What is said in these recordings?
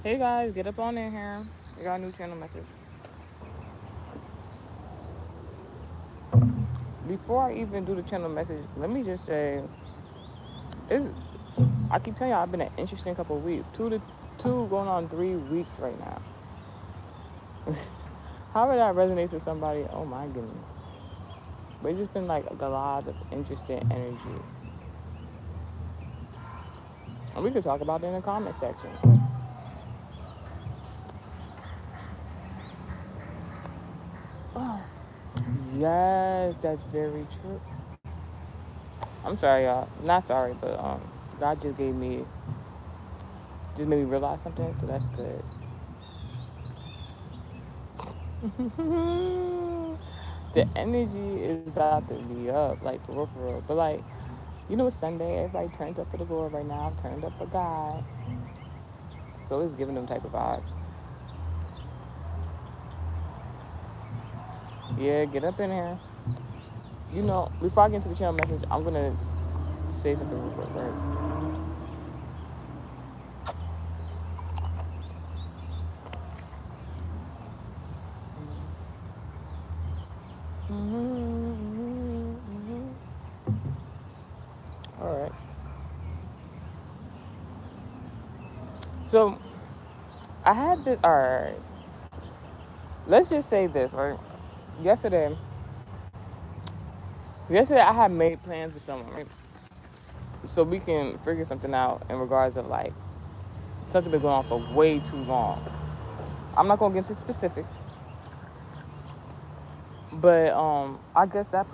Hey guys, get up on in here. We got a new channel message. Before I even do the channel message, let me just say, it's, I keep telling y'all I've been an interesting couple of weeks. Two going on 3 weeks right now. However that resonates with somebody, oh my goodness. But it's just been like a lot of interesting energy. And we could talk about it in the comment section. Oh, yes, that's very true. I'm sorry, y'all. Not sorry, but God just made me realize something, so that's good. The energy is about to be up, like for real, for real. But like, it's Sunday. Everybody turned up for the Lord right now. Turned up for God. So it's giving them type of vibes. Yeah, get up in here. Before I get into the channel message, I'm gonna say something real quick, right? All right. So I had this. All right. Let's just say this, right? Yesterday, yesterday I had made plans with someone, right? So we can figure something out in regards of like something been going on for way too long. I'm not gonna get into specifics, but I guess that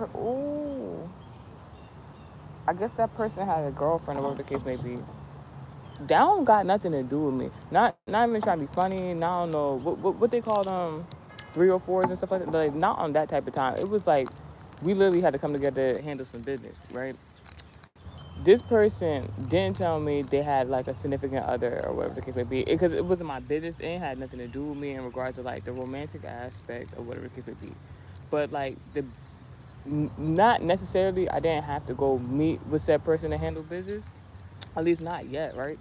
person had a girlfriend or whatever the case may be. That don't got nothing to do with me. Not even trying to be funny. Not I don't know what they call them, 304s and stuff like that. Like not on that type of time. It was like we literally had to come together to handle some business, right? This person didn't tell me they had like a significant other or whatever the case may be, because it wasn't my business. It had nothing to do with me in regards to like the romantic aspect or whatever the case may be. But like not necessarily, I didn't have to go meet with said person to handle business. At least not yet, right?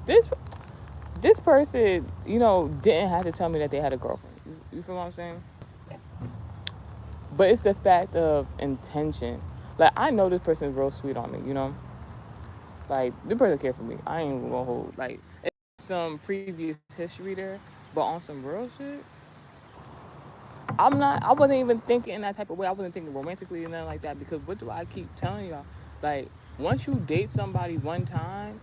This this person, didn't have to tell me that they had a girlfriend. You feel what I'm saying? But it's the fact of intention. Like I know this person is real sweet on me. Like this person care for me. I ain't gonna hold like some previous history there, but on some real shit, I wasn't even thinking in that type of way. I wasn't thinking romantically and nothing like that, because what do I keep telling y'all? Like, once you date somebody one time,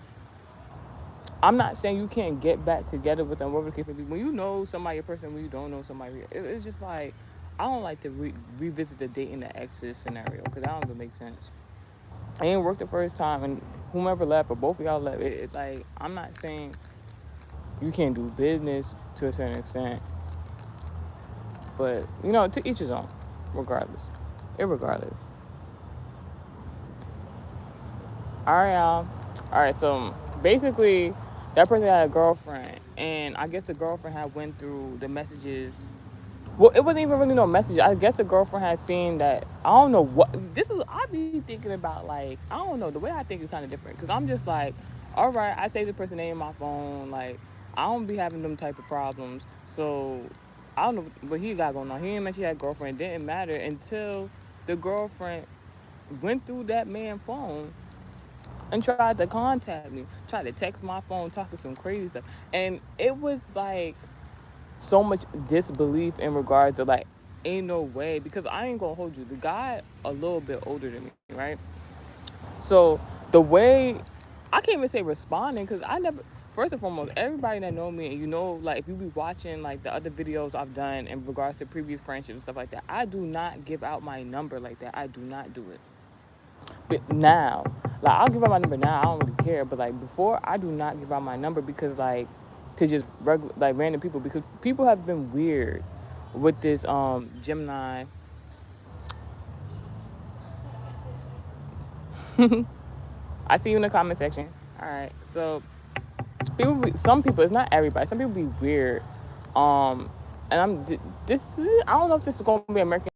I'm not saying you can't get back together with them, whatever the case may be. When you know somebody a person, when you don't know somebody, it's just like, I don't like to revisit the dating the exes scenario, because that don't even make sense. It ain't worked the first time, and whomever left, or both of y'all left, it's like, I'm not saying you can't do business to a certain extent, but, to each his own, regardless. Irregardless. All right, y'all. All right, so basically, that person had a girlfriend, and I guess the girlfriend had went through the messages. Well, it wasn't even really no message. I guess the girlfriend had seen that. I don't know what this is. I be thinking about, like, I don't know. The way I think is kind of different, because I'm just like, all right, I saved the person name in my phone. Like, I don't be having them type of problems. So I don't know what he got going on. He didn't mention he had a girlfriend. It didn't matter until the girlfriend went through that man's phone and tried to contact me, tried to text my phone, talking some crazy stuff. And it was like so much disbelief in regards to like, ain't no way, because I ain't gonna hold you. The guy a little bit older than me, right? So the way, I can't even say responding, because I never, first and foremost, everybody that know me, and like if you be watching like the other videos I've done in regards to previous friendships and stuff like that, I do not give out my number like that. I do not do it. But now, like I'll give out my number now. I don't really care. But like before, I do not give out my number, because like to just regular like random people, because people have been weird with this Gemini. I see you in the comment section. All right, so some people, it's not everybody. Some people be weird. Um, and I don't know if this is gonna be American.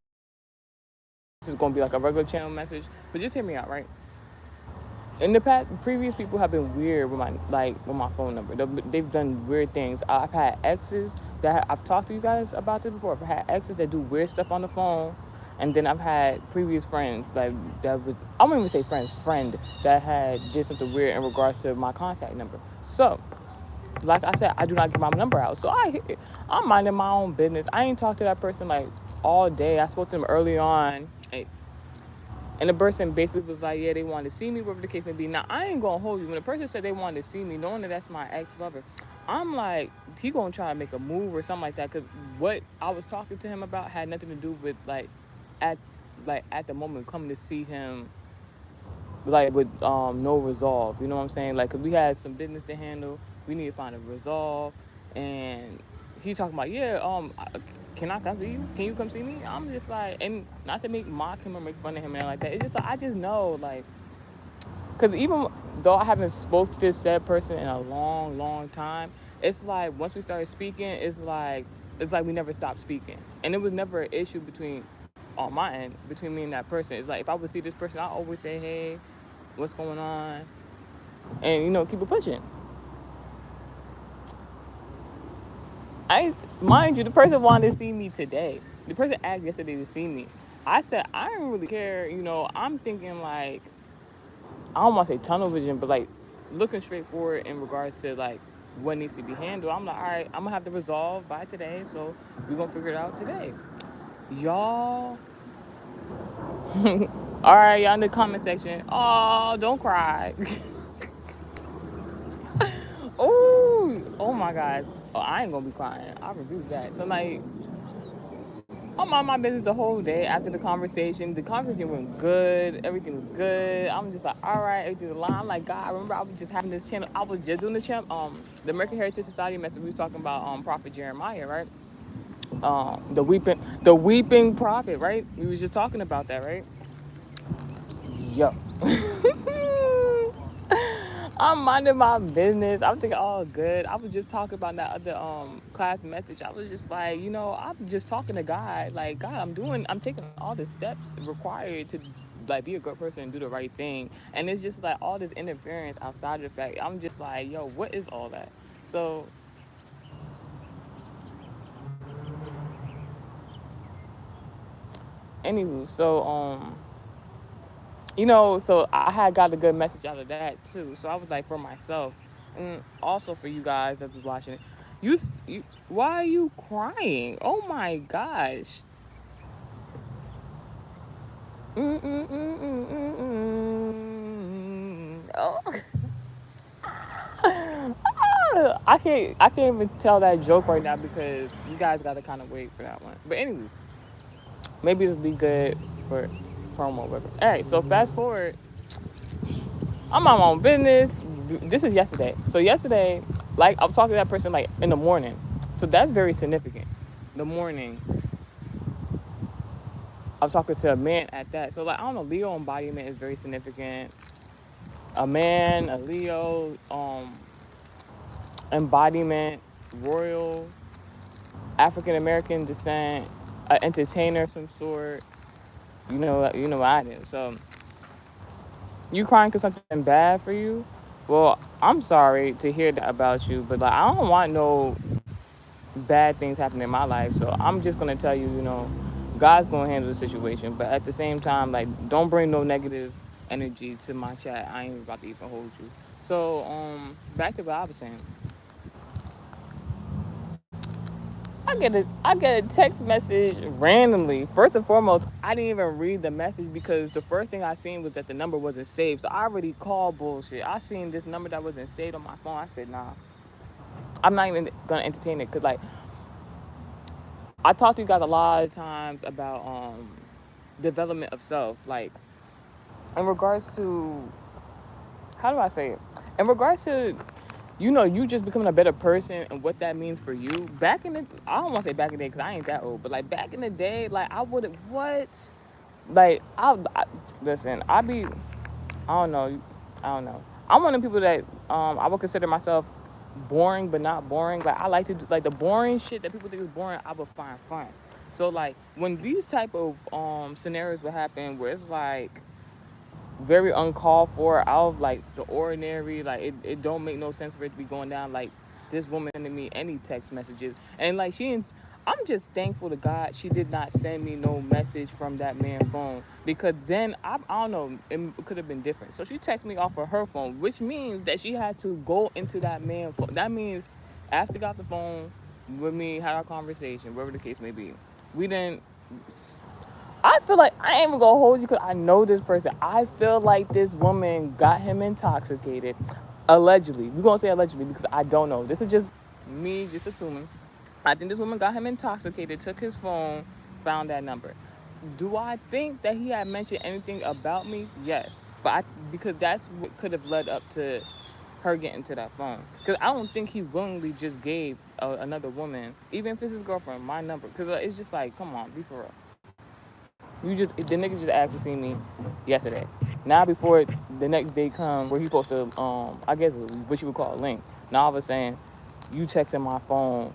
This is gonna be like a regular channel message, but just hear me out, right? in the past, previous people have been weird with my phone number. They've done weird things. I've had exes that I've talked to you guys about this before. I've had exes that do weird stuff on the phone, and then I've had previous friends like that would, I wouldn't even say friend that had did something weird in regards to my contact number. So, like I said, I do not give my number out. So I'm minding my own business. I ain't talked to that person like all day. I spoke to them early on. And the person basically was like, yeah, they wanted to see me, whatever the case may be. Now, I ain't going to hold you. When the person said they wanted to see me, knowing that that's my ex-lover, I'm like, he going to try to make a move or something like that. Because what I was talking to him about had nothing to do with, at at the moment, coming to see him, with no resolve. You know what I'm saying? Like, because we had some business to handle. We need to find a resolve. And he talking about, yeah, can I come see you? Can you come see me? I'm just like, and not to make mock him or make fun of him and like that. It's just like, I just know, like, because even though I haven't spoke to this said person in a long, long time, it's like once we started speaking, it's like we never stopped speaking, and it was never an issue on my end between me and that person. It's like if I would see this person, I always say, hey, what's going on, and keep it pushing. Mind you, the person wanted to see me today. The person asked yesterday to see me. I said I don't really care. I'm thinking like I don't want to say tunnel vision, but like looking straight forward in regards to like what needs to be handled. I'm like, all right, I'm gonna have the resolve by today, so we're gonna figure it out today, y'all. All right, y'all in the comment section. Oh, don't cry. Oh my gosh. Oh, I ain't gonna be crying. I rebuke that. So like, I'm on my business the whole day after the conversation. The conversation went good. Everything was good. I'm just like, all right, everything's aligned. I'm like, God, I remember I was just having this channel. I was just doing the channel, the American Heritage Society message. We was talking about Prophet Jeremiah, right? The weeping prophet, right? We was just talking about that, right? Yo. I'm minding my business. I'm thinking, all good. I was just talking about that other class message. I was just like, I'm just talking to God. Like, God, I'm taking all the steps required to like be a good person and do the right thing. And it's just like all this interference outside of the fact. I'm just like, yo, what is all that? So, anywho, so I had got a good message out of that too. So I was like, for myself, and also for you guys that be watching it, why are you crying? Oh my gosh. Oh. I can't even tell that joke right now because you guys got to kind of wait for that one. But anyways, maybe this will be good for promo. Whatever. All right, so fast forward. I'm on my own business. This is yesterday. So yesterday, like I was talking to that person like in the morning. So that's very significant. The morning. I was talking to a man at that. So like I don't know, Leo embodiment is very significant. A man, a Leo, embodiment, royal, African American descent, an entertainer of some sort. You know what I do. So you crying because something bad for you? Well, I'm sorry to hear that about you, but like I don't want no bad things happening in my life. So I'm just gonna tell you, God's gonna handle the situation. But at the same time, like don't bring no negative energy to my chat. I ain't about to even hold you. So back to what I was saying. I get a text message randomly. First and foremost, I didn't even read the message because the first thing I seen was that the number wasn't saved. So I already called bullshit. I seen this number that wasn't saved on my phone. I said, nah, I'm not even gonna entertain it because like I talked to you guys a lot of times about development of self, like in regards to how do I say it? In regards to you just becoming a better person and what that means for you. Back in the, I don't want to say back in the day because I ain't that old, but like back in the day, like I would have what, like I listen. I don't know, I don't know. I'm one of the people that I would consider myself boring but not boring. Like I like to do like the boring shit that people think is boring. I would find fun. So like when these type of scenarios would happen where it's like very uncalled for, out of like the ordinary. Like it don't make no sense for it to be going down like this woman sending me any text messages. And like I'm just thankful to God she did not send me no message from that man's phone, because then I don't know, it could have been different. So she texted me off of her phone, which means that she had to go into that man's phone. That means after got the phone with me, had our conversation, whatever the case may be, we didn't. I feel like I ain't even gonna hold you because I know this person. I feel like this woman got him intoxicated, allegedly. We're gonna say allegedly because I don't know. This is just me, just assuming. I think this woman got him intoxicated, took his phone, found that number. Do I think that he had mentioned anything about me? Yes, because that's what could have led up to her getting to that phone. Because I don't think he willingly just gave another woman, even if it's his girlfriend, my number. Because it's just like, come on, be for real. The nigga just asked to see me yesterday. Now before the next day come where he supposed to I guess what you would call a link. Now all of a sudden you texting my phone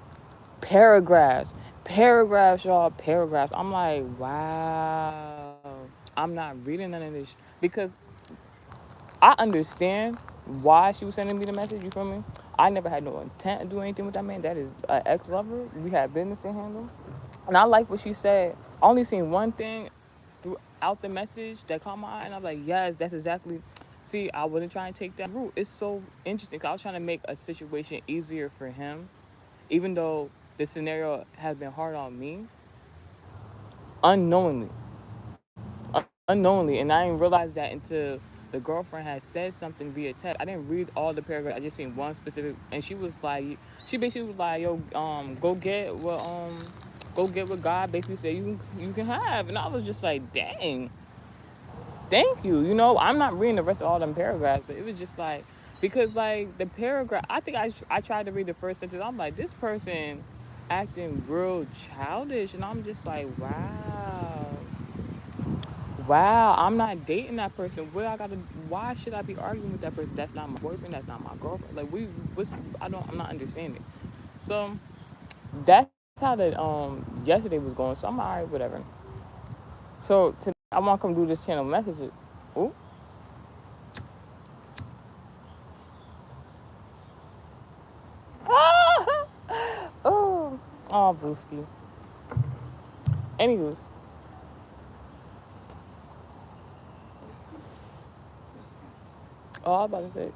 paragraphs, paragraphs, y'all, paragraphs. I'm like, wow. I'm not reading none of this because I understand why she was sending me the message. You feel me? I never had no intent to do anything with that man. That is an ex-lover. We had business to handle. And I like what she said. I only seen one thing throughout the message that caught my eye, and I'm like, yes, that's exactly. See, I wasn't trying to take that route. It's so interesting. 'Cause I was trying to make a situation easier for him, even though the scenario has been hard on me, unknowingly, unknowingly, and I didn't realize that until the girlfriend had said something via text. I didn't read all the paragraph. I just seen one specific, and she was like, she basically was like, yo, go get what God basically said you can have, and I was just like, dang, thank you. You know, I'm not reading the rest of all them paragraphs, but it was just like, because like the paragraph, I think I tried to read the first sentence. I'm like, this person acting real childish, and I'm just like, wow, I'm not dating that person. Why should I be arguing with that person? That's not my boyfriend. That's not my girlfriend. Like I'm not understanding. So that's how the yesterday was going. So I'm like, all right, whatever. So today I want to come do this channel messages. Ooh. Oh, oh, Booski. Anywho's, oh, I was about to say,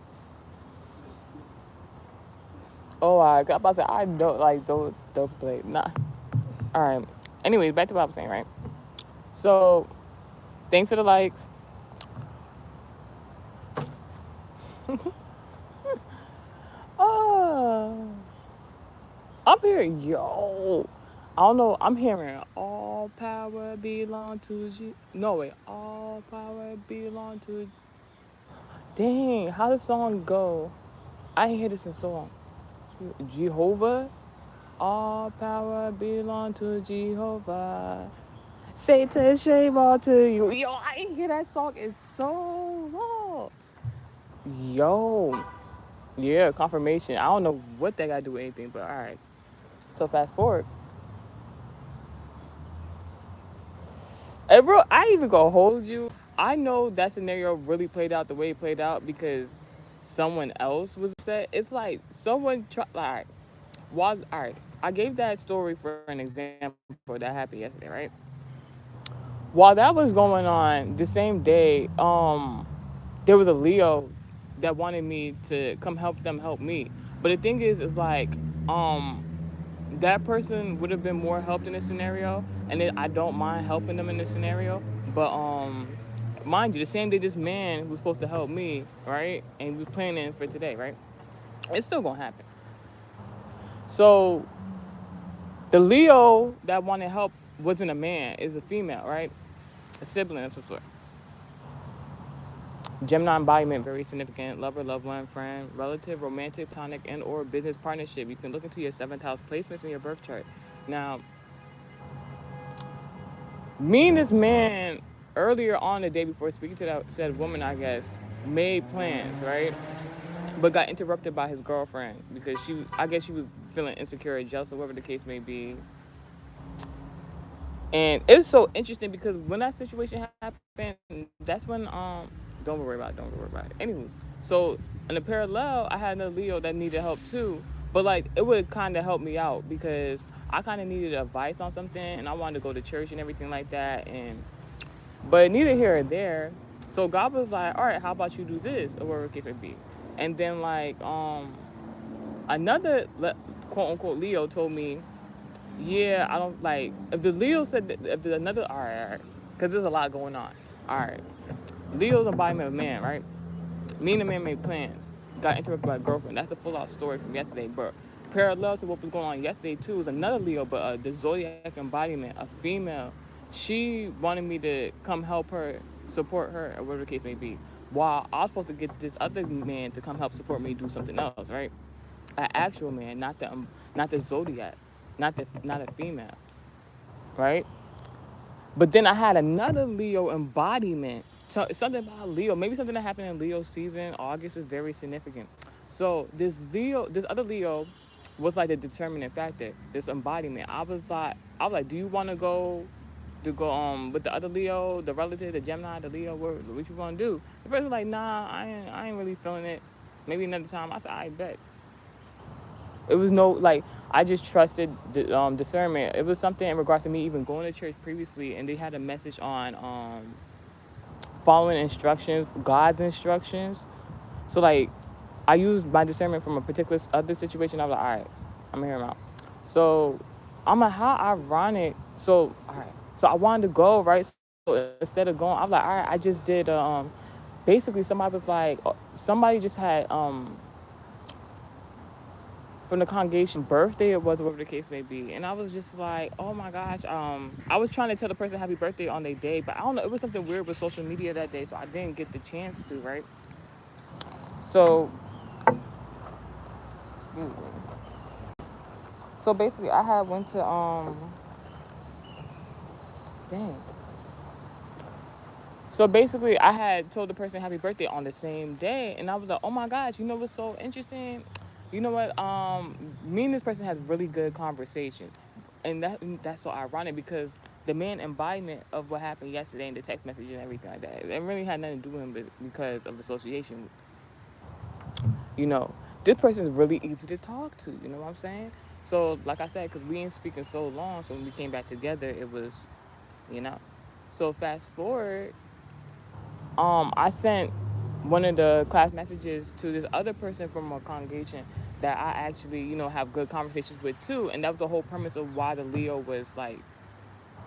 oh, I got about to say, I don't like don't play. Nah. All right. Anyways, back to what I was saying, right? So, thanks for the likes. Oh, I'm hearing, yo. I don't know. I'm hearing all power belong to G. No wait, all power belong to. Dang, how the song go? I ain't hear this in so long. Jehovah, all power belong to Jehovah. Satan, shame all to you. Yo, I ain't hear that song in so long. Yo, yeah, confirmation. I don't know what that got to do with anything, but all right. So fast forward. Bro, I even gonna hold you. I know that scenario really played out the way it played out because someone else was upset. It's like someone tried. Like, all right. I gave that story for an example that happened yesterday, right? While that was going on, the same day, there was a Leo that wanted me to come help them help me. But the thing is like, um, that person would have been more helped in this scenario, and I don't mind helping them in this scenario. But mind you, the same day this man who was supposed to help me, right, and he was planning for today, right, it's still gonna happen. So the Leo that wanted help wasn't a man, is a female, right, a sibling of some sort. Gemini embodiment, very significant. Lover, loved one, friend, relative, romantic, platonic, and or business partnership. You can look into your 7th house placements in your birth chart. Now, me and this man, earlier on the day before speaking to that said woman, I guess, made plans, right? But got interrupted by his girlfriend because I guess she was feeling insecure or jealous or whatever the case may be. And it's so interesting because when that situation happened, that's when Don't worry about it. Don't worry about it. Anyways, so in the parallel, I had another Leo that needed help too. But like it would kind of help me out because I kind of needed advice on something, and I wanted to go to church and everything like that. And but neither here or there. So God was like, all right, how about you do this or whatever the case may be. And then like another quote unquote Leo told me, yeah, I don't like if the Leo said that, if there's another all right, because there's a lot going on. All right, Leo's embodiment of man, right? Me and the man made plans. Got interrupted by a girlfriend. That's the full out story from yesterday. But parallel to what was going on yesterday too was another Leo, but the zodiac embodiment, a female. She wanted me to come help her, support her, or whatever the case may be. While I was supposed to get this other man to come help support me do something else, right? An actual man, not the zodiac, not a female, right? But then I had another Leo embodiment. So something about Leo, maybe something that happened in Leo season. August is very significant. So this other Leo, was like the determining factor. This embodiment. I was like, do you want to go with the other Leo, the relative, the Gemini, the Leo? What you want to do? The person was like, nah, I ain't really feeling it. Maybe another time. I said, I bet. It was no like I just trusted the discernment. It was something in regards to me even going to church previously, and they had a message on following instructions, God's instructions. So like I used my discernment from a particular other situation. I was like, all right, I'm gonna hear him out. So I'm like, how ironic. So all right, so I wanted to go right. So instead of going, I was like, all right, I just did. Basically, somebody was like, somebody just had from the congregation birthday it was, whatever the case may be. And I was just like, oh my gosh. I was trying to tell the person happy birthday on their day, but I don't know, it was something weird with social media that day, so I didn't get the chance to, right? So so basically I had went to dang. So basically I had told the person happy birthday on the same day, and I was like, oh my gosh, you know what's so interesting? You know what? Me and this person has really good conversations, and that's so ironic because the main embodiment of what happened yesterday in the text message and everything like that, it really had nothing to do with him, but because of association. You know, this person is really easy to talk to. You know what I'm saying? So, like I said, because we ain't speaking so long, so when we came back together, it was, you know. So fast forward, I sent one of the class messages to this other person from a congregation that I actually, have good conversations with too. And that was the whole premise of why the Leo was like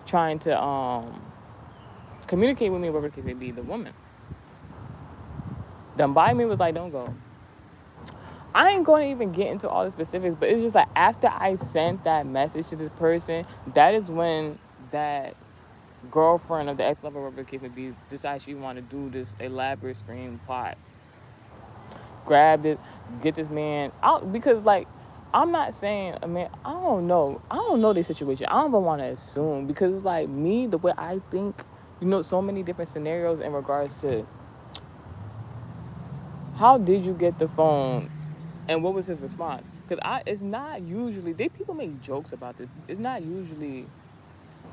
trying to communicate with me, whatever the case may be, the woman. The embodiment was like, don't go. I ain't going to even get into all the specifics, but it's just like after I sent that message to this person, that is when that girlfriend of the ex-lover, whatever the case may be, decides she want to do this elaborate screen plot. Grab it, get this man out, because like I'm not saying, I mean, I don't know this situation. I don't even want to assume, because it's like me, the way I think, so many different scenarios in regards to how did you get the phone and what was his response? Because it's not usually, people make jokes about this. It's not usually,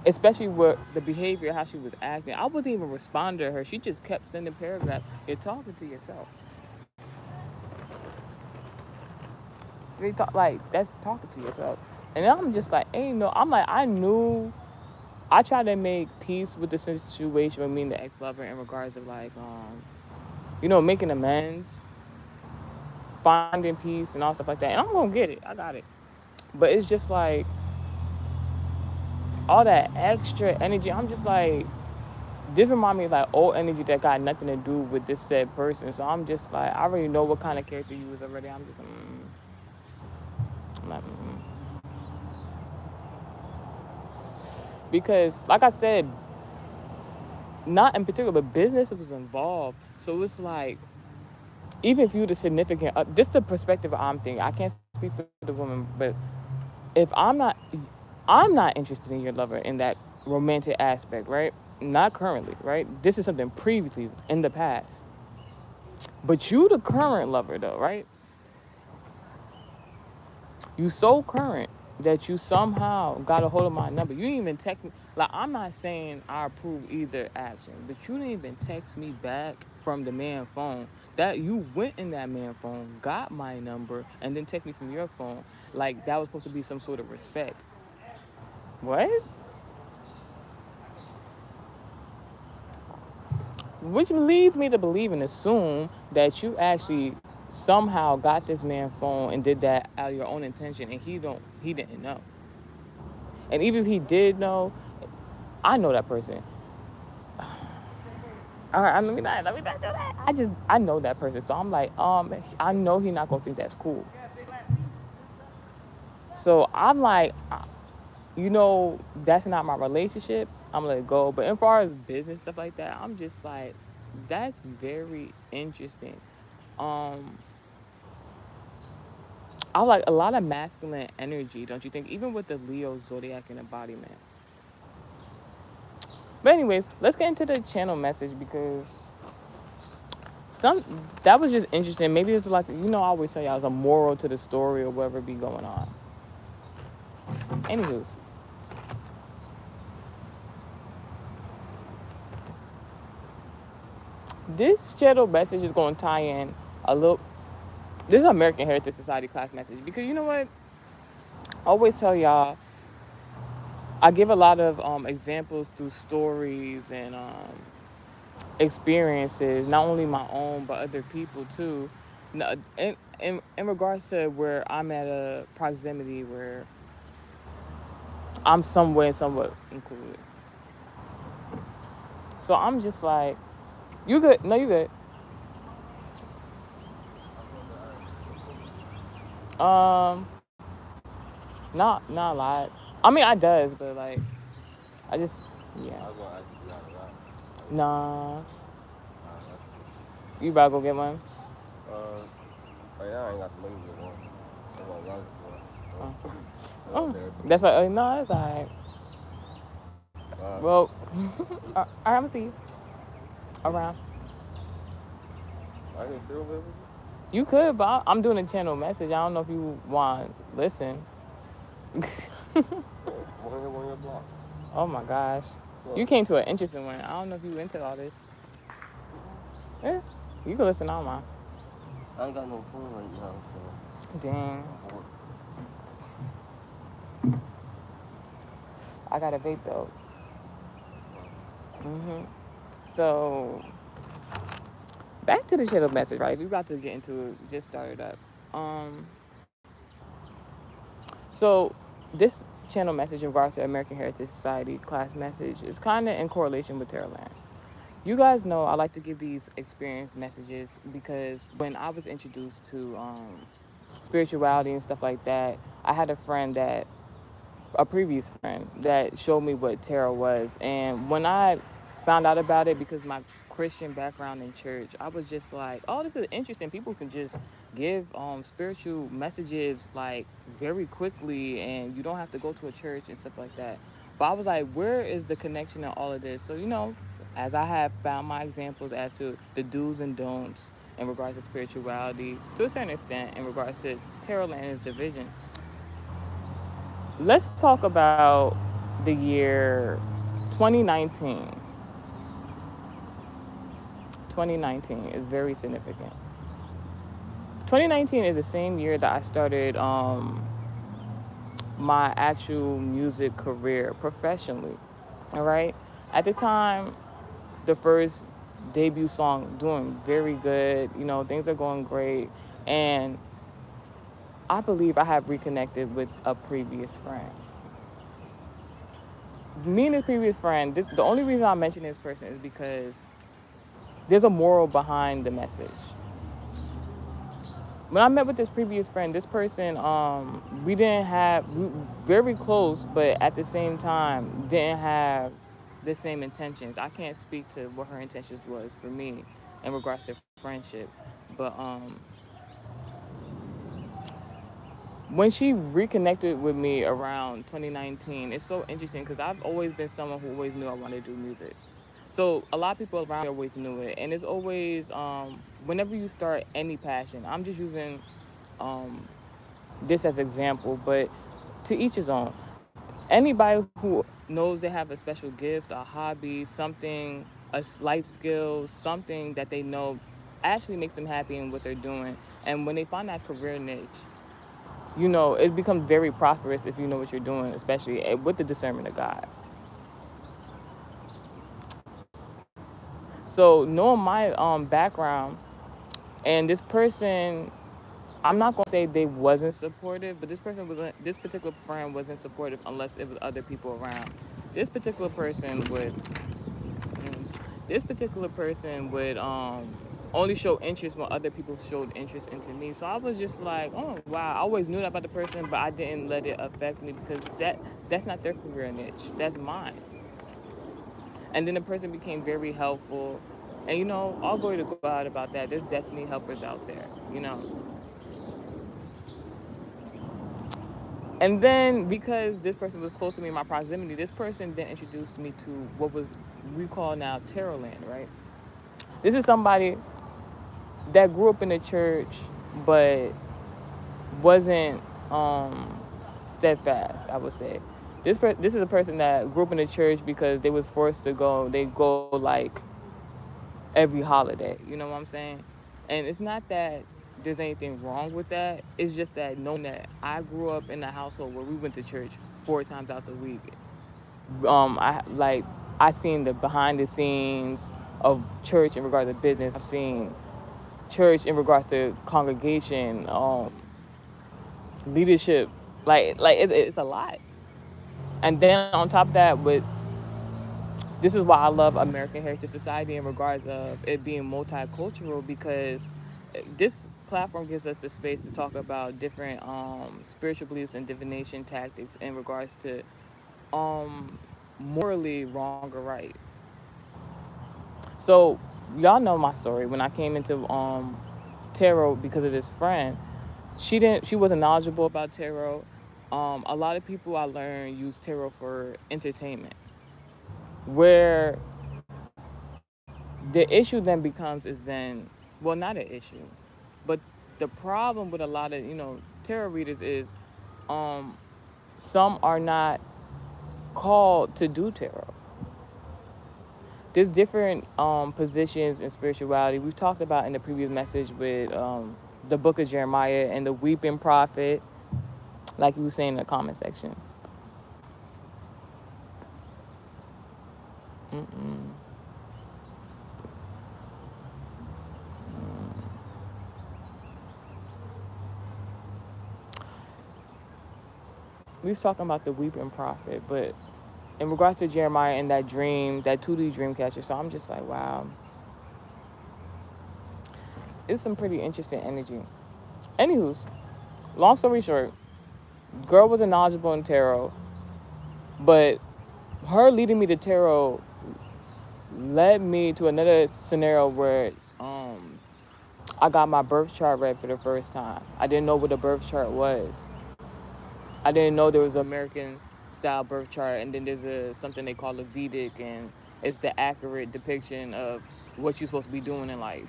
especially with the behavior, how she was acting. I wasn't even responding to her. She just kept sending paragraphs. You're talking to yourself. They talk like that's talking to yourself. And then I'm just like, ain't no. I'm like, I knew. I tried to make peace with the situation with me and the ex-lover in regards of like, making amends, finding peace, and all stuff like that. And I'm gonna get it. I got it. But it's just like all that extra energy. I'm just like, this remind me of like old energy that got nothing to do with this said person. So I'm just like, I already know what kind of character you was already. I'm just, I'm like, because like I said, not in particular, but business was involved. So it's like, even if you're the significant, this is the perspective I'm thinking. I can't speak for the woman, but if I'm not interested in your lover in that romantic aspect, right? Not currently, right? This is something previously in the past. But you the current lover though, right? You so current. that you somehow got a hold of my number. You didn't even text me. Like, I'm not saying I approve either action, but you didn't even text me back from the man phone. That you went in that man phone, got my number, and then text me from your phone. Like, that was supposed to be some sort of respect. What? Which leads me to believe and assume that you actually somehow got this man phone and did that out of your own intention, and he didn't know. And even if he did know, I know that person. All right, let me not do that. I know that person, so I'm like, I know he not gonna think that's cool. So I'm like, that's not my relationship. I'm gonna let it go. But as far as business stuff like that, I'm just like, that's very interesting. Um, I like a lot of masculine energy, don't you think? Even with the Leo zodiac and embodiment. But anyways, let's get into the channel message because some that was just interesting. Maybe it's like I always tell y'all it's a moral to the story or whatever be going on. Anywho's, this channel message is going to tie in a little. This is American Heritage Society class message because you know what? I always tell y'all I give a lot of examples through stories and experiences, not only my own but other people too. In regards to where I'm at a proximity where I'm somewhat included. So I'm just like, you good? No, you good. Um, not a lot. I mean, I does, but like, I just, yeah. Nah, you about to go get one? Oh, oh that's like, no, that's alright. Well, alright, I'm gonna see you around. You could, but I'm doing a channel message. I don't know if you want to listen. Oh my gosh. You came to an interesting one. I don't know if you into all this. Yeah, you can listen on mine. I ain't got no phone right now, so. Dang. I got a vape though. So back to the channel message, right? We about to get into it. We just started up. Um, so this channel message in regards to American Heritage Society class message is kind of in correlation with Terra Land. You guys know I like to give these experience messages because when I was introduced to spirituality and stuff like that, I had a previous friend that showed me what tarot was. And when I found out about it, because my Christian background in church, I was just like, oh, this is interesting. People can just give spiritual messages like very quickly, and you don't have to go to a church and stuff like that. But I was like, where is the connection in all of this? So, as I have found my examples as to the do's and don'ts in regards to spirituality, to a certain extent, in regards to tarot and its division, let's talk about the year 2019. 2019 is very significant. 2019 is the same year that I started my actual music career professionally. All right. At the time, the first debut song doing very good. Things are going great, and I believe I have reconnected with a previous friend. Me and this previous friend. The only reason I mention this person is because there's a moral behind the message. When I met with this previous friend, this person, we very close, but at the same time, didn't have the same intentions. I can't speak to what her intentions was for me in regards to friendship, but when she reconnected with me around 2019, it's so interesting because I've always been someone who always knew I wanted to do music. So a lot of people around me always knew it, and it's always whenever you start any passion. I'm just using um, this as example, but To each his own. Anybody who knows they have a special gift, a hobby, something, life skill, something that they know actually makes them happy in what they're doing. And when they find that career niche, it becomes very prosperous if you know what you're doing, especially with the discernment of God. So knowing my background, and this person, I'm not gonna say they wasn't supportive, but this particular friend wasn't supportive unless it was other people around. This particular person would this particular person would only show interest when other people showed interest into me. So I was just like, oh wow, I always knew that about the person, but I didn't let it affect me because that's not their career niche. That's mine. And then the person became very helpful. And all glory to God about that. There's destiny helpers out there. And then because this person was close to me in my proximity, this person then introduced me to what we call now tarot land, right? This is somebody that grew up in the church but wasn't steadfast, I would say. This is a person that grew up in the church because they was forced to go. They go like every holiday. You know what I'm saying? And it's not that there's anything wrong with that. It's just that knowing that I grew up in a household where we went to church 4 times out the week. I seen the behind the scenes of church in regards to business. I've seen church in regards to congregation, leadership. It's a lot. And then on top of that, this is why I love American Heritage Society in regards of it being multicultural, because this platform gives us the space to talk about different spiritual beliefs and divination tactics in regards to morally wrong or right. So y'all know my story. When I came into tarot because of this friend, she wasn't knowledgeable about tarot. A lot of people I learned use tarot for entertainment, where the issue then becomes is then, well, not an issue, but the problem with a lot of tarot readers is some are not called to do tarot. There's different positions in spirituality. We've talked about in the previous message with the book of Jeremiah and the weeping prophet, like you were saying in the comment section. Mm-mm. We was talking about the weeping prophet, but in regards to Jeremiah and that dream, that 2D dream catcher, so I'm just like, wow, it's some pretty interesting energy. Anywho's, long story short, girl wasn't knowledgeable in tarot, but her leading me to tarot led me to another scenario where I got my birth chart read for the first time. I didn't know what a birth chart was. I didn't know there was an American style birth chart, and then there's something they call a Vedic, and it's the accurate depiction of what you're supposed to be doing in life,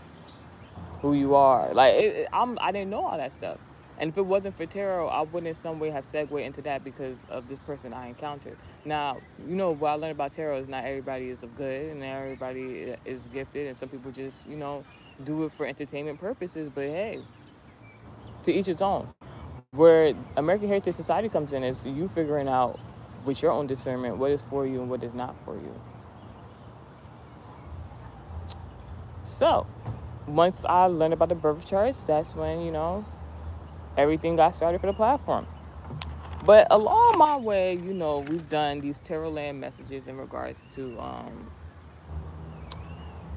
who you are. I didn't know all that stuff. And if it wasn't for tarot, I wouldn't in some way have segued into that because of this person I encountered. Now, what I learned about tarot is not everybody is of good and not everybody is gifted, and some people just, do it for entertainment purposes. But hey, to each its own. Where American Heritage Society comes in is you figuring out with your own discernment what is for you and what is not for you. So, once I learned about the birth charts, that's when, everything got started for the platform. But along my way, we've done these tarot land messages in regards to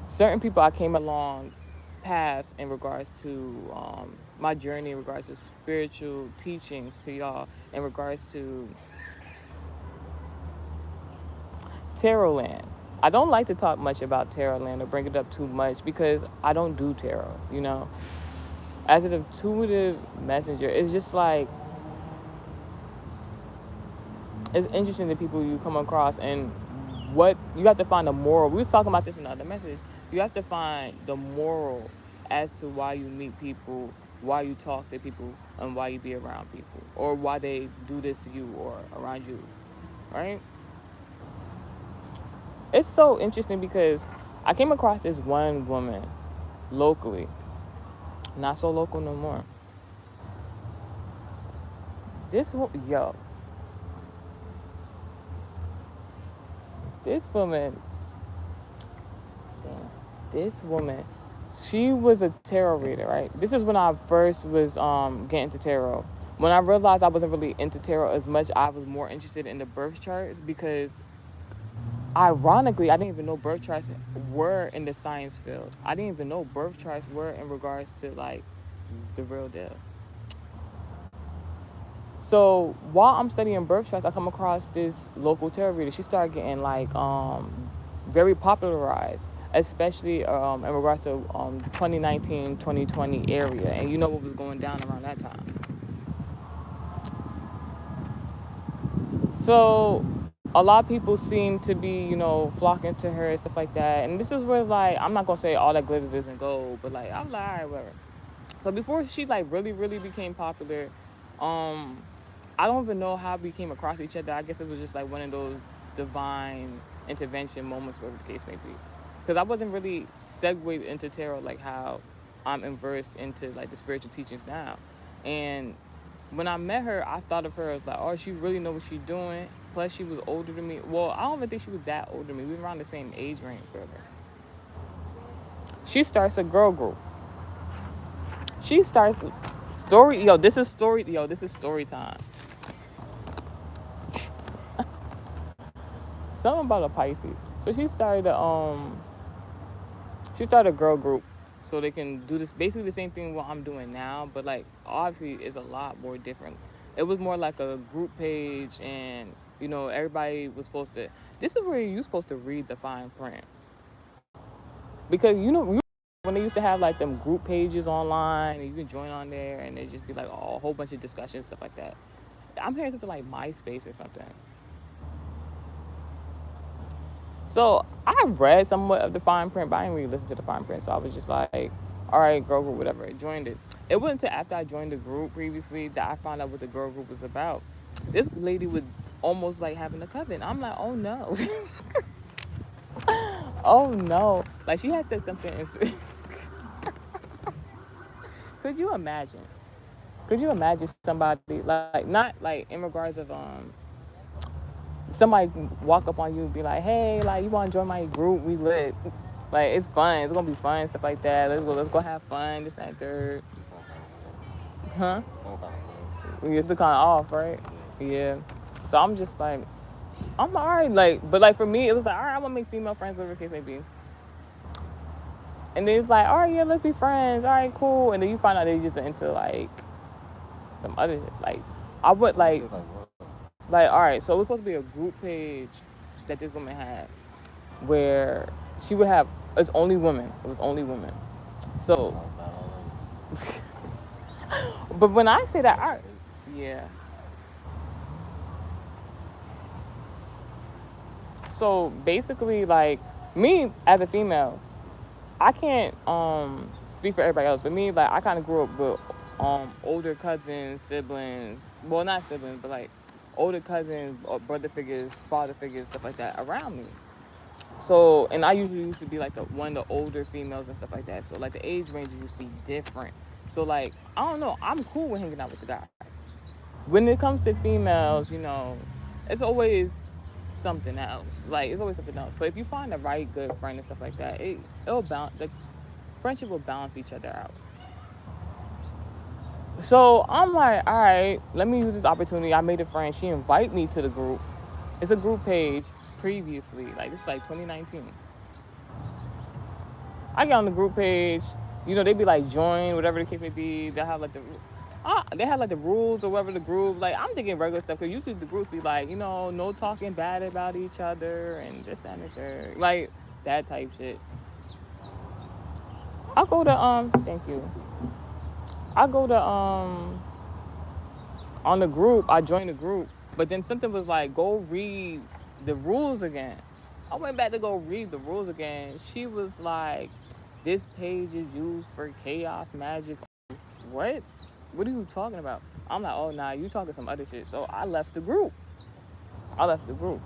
certain people I came along paths in regards to my journey, in regards to spiritual teachings to y'all, in regards to tarot land. I don't like to talk much about tarot land or bring it up too much because I don't do tarot. As an intuitive messenger, it's just like, it's interesting the people you come across and what you have to find the moral. We was talking about this in another message. You have to find the moral as to why you meet people, why you talk to people, and why you be around people or why they do this to you or around you, right? It's so interesting because I came across this one woman locally, not so local no more. Yo, this woman, damn, this woman, she was a tarot reader, right? This is when I first was getting into tarot. When I realized I wasn't really into tarot as much, I was more interested in the birth charts because ironically, I didn't even know birth charts were in the science field. I didn't even know birth charts were in regards to like the real deal. So while I'm studying birth charts, I come across this local tarot reader. She started getting like very popularized, especially in regards to 2019, 2020 area, and you know what was going down around that time. So a lot of people seem to be, flocking to her and stuff like that. And this is where like I'm not gonna say all that glitters isn't gold, but like I'm like, all right, whatever. So before she like really, really became popular, um, I don't even know how we came across each other. I guess it was just like one of those divine intervention moments, whatever the case may be. Because I wasn't really segued into tarot like how I'm immersed into like the spiritual teachings now. And when I met her, I thought of her as like, oh, she really know what she's doing. Plus, she was older than me. Well, I don't even think she was that older than me. We were around the same age range, brother. She starts a girl group. She starts story. Yo, this is story. Yo, this is story time. Something about a Pisces. So she started a girl group so they can do this basically the same thing what I'm doing now, but like obviously it's a lot more different. It was more like a group page, and everybody was supposed to. This is where you're supposed to read the fine print because when they used to have like them group pages online and you can join on there and they just be like a whole bunch of discussions stuff like that. I'm hearing something like MySpace or something. So I read somewhat of the fine print, but I didn't really listen to the fine print. So I was just like, all right, girl group, whatever. I joined it. It wasn't until after I joined the group previously that I found out what the girl group was about. This lady was almost like having a coven. I'm like, oh no. Oh no. Like she had said something. Could you imagine? Could you imagine somebody like not like in regards of somebody walk up on you and be like, hey, like you want to join my group? We lit. Like it's fun. It's gonna be fun stuff like that. Let's go have fun. This and third, huh? We get the kind of off, right? Yeah. So I'm just like, I'm alright. Like, but like for me, it was like, all right, I want to make female friends, whatever the case may be. And then it's like, all right, yeah, let's be friends. All right, cool. And then you find out they just into like some other shit. Like, I would like, all right. So it was supposed to be a group page that this woman had where she would have. It's only women. It was only women. So, but when I say that, yeah. So basically, like me as a female, I can't speak for everybody else, but me, like I kind of grew up with older cousins, siblings. Well, not siblings, but like older cousins, or brother figures, father figures, stuff like that around me. So, and I usually used to be like the one of the older females and stuff like that. So like the age range is usually different. So like I don't know, I'm cool with hanging out with the guys. When it comes to females, it's always something else. Like it's always something else. But if you find the right good friend and stuff like that, it'll balance. The friendship will balance each other out. So I'm like, all right, let me use this opportunity. I made a friend. She invited me to the group. It's a group page previously. Like this is like 2019. I get on the group page. They be like join, whatever the case may be. They have like the rules or whatever the group. Like I'm thinking regular stuff because usually the groups be like, no talking bad about each other and this and the third, like that type shit. I go to thank you. I go to on the group. I joined the group, but then something was like, go read the rules again. I went back to go read the rules again. She was like, this page is used for chaos magic. What? what are you talking about? I'm like, oh nah, you talking some other shit. So I left the group. I left the group.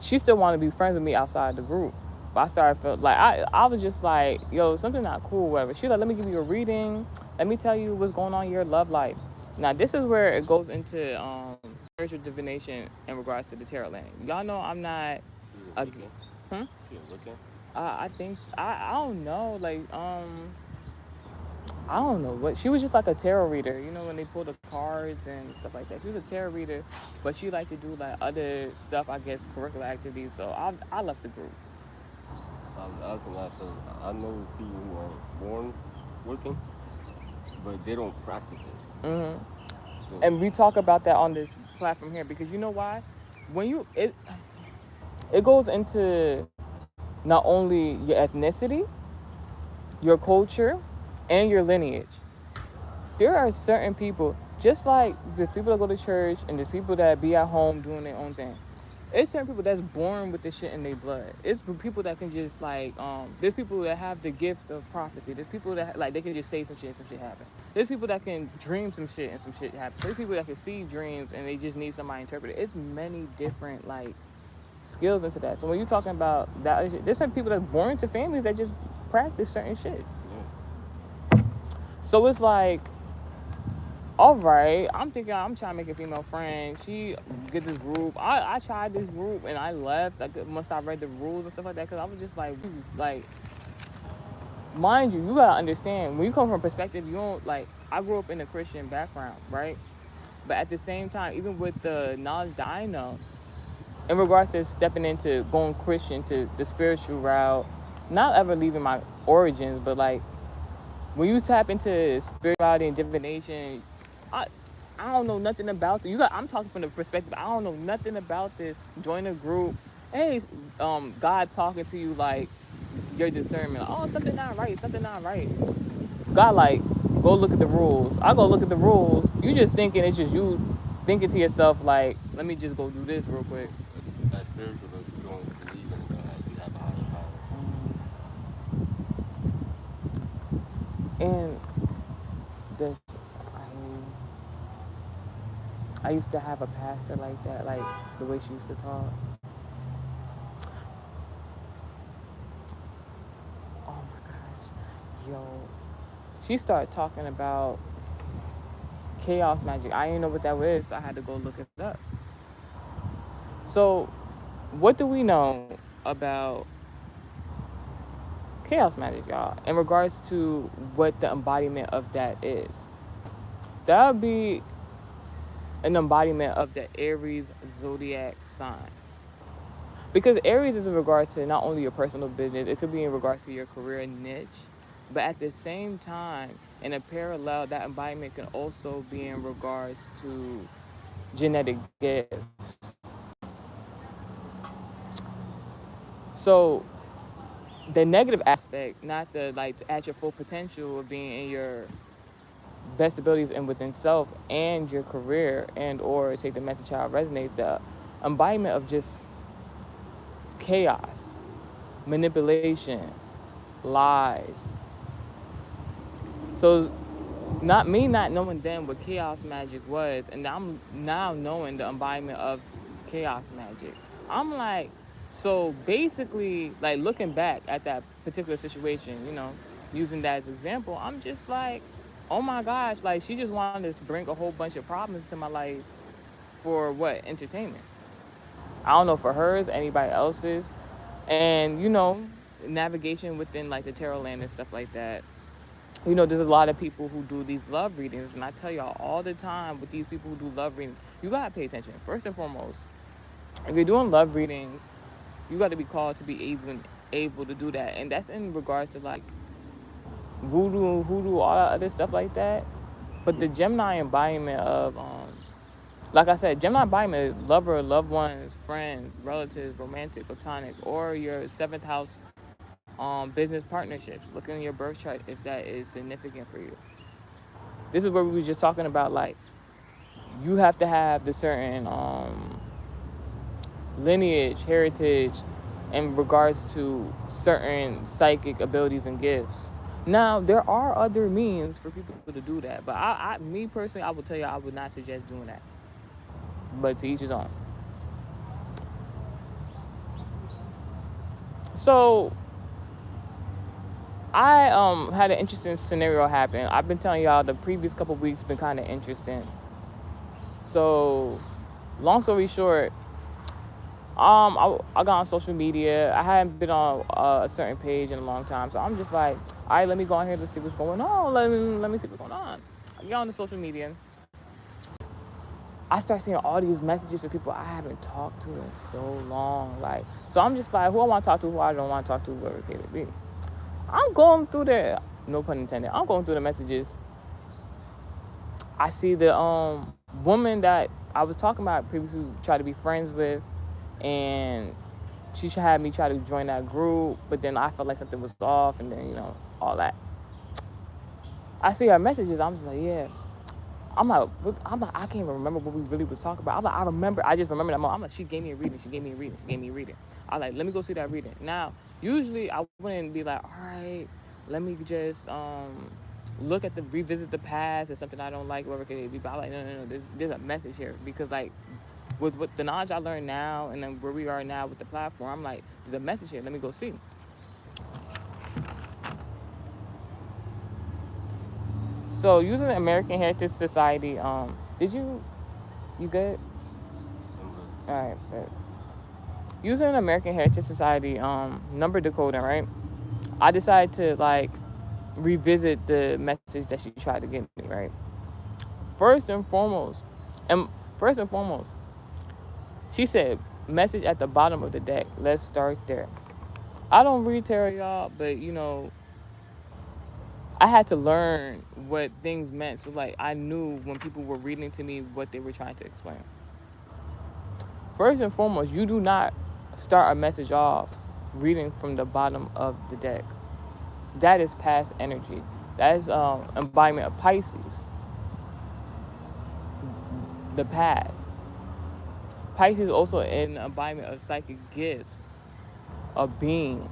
She still wanted to be friends with me outside the group. But I started feel like I was just like, yo, something not cool, whatever. She like, let me give you a reading. Let me tell you what's going on in your love life. Now this is where it goes into spiritual divination in regards to the tarot land. Y'all know I'm not She was a looking. hmm? She was looking. I think I don't know, like I don't know what she was, just like a tarot reader. You know when they pull the cards and stuff like that. She was a tarot reader, but she liked to do like other stuff, I guess, curricular activities. So I left the group. I was gonna ask her. I know people who are born working, but they don't practice it. hmm So And we talk about that on this platform here because you know why? When you it goes into not only your ethnicity, your culture, and your lineage. There are certain people, just like there's people that go to church and there's people that be at home doing their own thing. It's certain people that's born with this shit in their blood. It's people that can just like there's people that have the gift of prophecy. There's people that like they can just say some shit and some shit happen. There's people that can dream some shit and some shit happens. There's people that can see dreams and they just need somebody to interpret it. It's many different like skills into that. So when you're talking about that, there's some people that's born into families that just practice certain shit. yeah, So it's like, all right, I'm thinking I'm trying to make a female friend. She get this group. I tried this group and I left. Like once I read the rules and stuff like that, because I was just like, mind you, you gotta understand when you come from a perspective, you don't like. I grew up in a Christian background, right? But at the same time, even with the knowledge that I know, in regards to stepping into going Christian to the spiritual route, not ever leaving my origins, but like when you tap into spirituality and divination, I I don't know nothing about it. I'm talking from the perspective. I don't know nothing about this. Join a group. Hey, God talking to you like your discernment. Like, oh, something not right. Something not right. God like, go look at the rules. I go look at the rules. You just thinking it's just you thinking to yourself like, let me just go do this real quick. as spiritualists, we don't believe in God. We have a higher power. And the I used to have a pastor like that, like the way she used to talk. Oh my gosh, yo, she started talking about chaos magic. I didn't know what that was, so I had to go look it up. So, what do we know about chaos magic, y'all, in regards to what the embodiment of that is? That would be an embodiment of the Aries zodiac sign. Because Aries is in regards to not only your personal business, it could be in regards to your career niche, but at the same time, in a parallel, that embodiment can also be in regards to genetic gifts. So the negative aspect, not the like to at your full potential of being in your best abilities and within self and your career and or take the message how it resonates, the embodiment of just chaos, manipulation, lies. So not knowing then what chaos magic was, and I'm now knowing the embodiment of chaos magic. I'm like, so basically, like looking back at that particular situation, using that as example, I'm just like, oh my gosh, like she just wanted to bring a whole bunch of problems into my life for what? Entertainment. I don't know for hers, anybody else's. And navigation within like the tarot land and stuff like that. There's a lot of people who do these love readings, and I tell y'all all the time with these people who do love readings, you gotta pay attention. First and foremost, if you're doing love readings, you got to be called to be able to do that, and that's in regards to like voodoo, hoodoo, all that other stuff like that. But the Gemini embodiment of, like I said, Gemini embodiment is lover, loved ones, friends, relatives, romantic, platonic, or your seventh house business partnerships. Look in your birth chart if that is significant for you. This is where we were just talking about like you have to have the certain lineage, heritage in regards to certain psychic abilities and gifts. Now there are other means for people to do that, but me personally, I would tell you I would not suggest doing that. But to each his own. So I had an interesting scenario happen. I've been telling y'all the previous couple weeks been kind of interesting. So, long story short, I got on social media. I hadn't been on a certain page in a long time, so I'm just like, all right, let me go on here. Let's see what's going on. Let me see what's going on. I get on the social media. I start seeing all these messages for people I haven't talked to in so long. Like, so I'm just like, who I want to talk to, who I don't want to talk to, whoever it may be. I'm going through the, no pun intended. I'm going through the messages. I see the woman that I was talking about previously, tried to be friends with, and she had me try to join that group, but then I felt like something was off, and then all that. I see her messages. I'm just like, yeah. I can't even remember what we really was talking about. I just remember that moment. I'm like, she gave me a reading. I was like, let me go see that reading. Now, usually I wouldn't be like, all right, let me just revisit the past. It's something I don't like, whatever it be. But I'm like, no. There's a message here, because like with what the knowledge I learned now, and then where we are now with the platform, I'm like, there's a message here. Let me go see. So using the American Heritage Society, did you good? I'm good. All right, good. Using the American Heritage Society number decoding, right? I decided to like revisit the message that she tried to give me, right? First and foremost, and first and foremost, she said message at the bottom of the deck. Let's start there. I don't read tarot, y'all, but I had to learn what things meant. So like I knew when people were reading to me what they were trying to explain. First and foremost, you do not start a message off reading from the bottom of the deck. That is past energy. That is embodiment of Pisces, the past. Pisces also an embodiment of psychic gifts, of being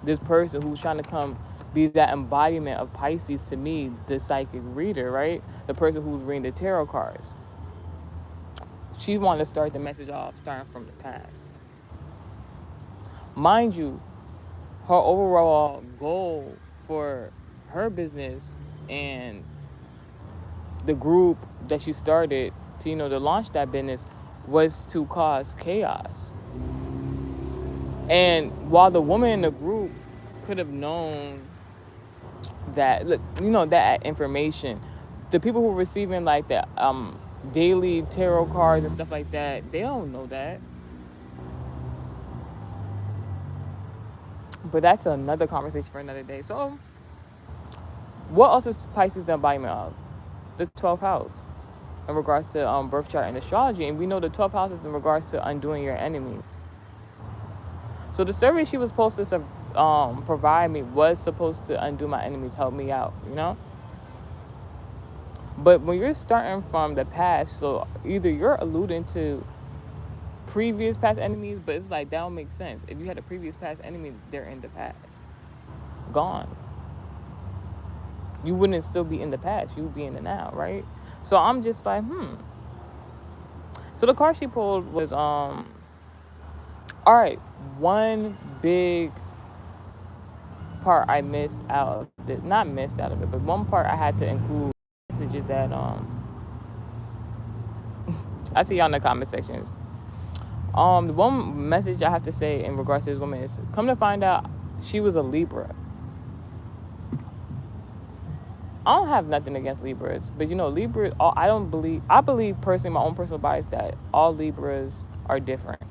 this person who's trying to come be that embodiment of Pisces to me, the psychic reader, right? The person who's reading the tarot cards. She wanted to start the message off starting from the past. Mind you, her overall goal for her business and the group that she started to to launch that business was to cause chaos. And while the woman in the group could have known that, look, that information, the people who were receiving like the daily tarot cards and stuff like that, they don't know that. But that's another conversation for another day. So what else is Pisces the embodiment of? The 12th house in regards to birth chart and astrology. And we know the 12th house is in regards to undoing your enemies. So the survey she was supposed to provide me was supposed to undo my enemies, help me out, But when you're starting from the past, so either you're alluding to previous past enemies, but it's like that don't make sense. If you had a previous past enemy, they're in the past. Gone. You wouldn't still be in the past, you would be in the now, right? So I'm just like, So the card she pulled was all right, one big part I missed out of it. Not missed out of it, but one part I had to include messages that I see y'all in the comment sections. The one message I have to say in regards to this woman is, come to find out, she was a Libra. I don't have nothing against Libras, but Libras, I believe personally, my own personal bias, that all Libras are different.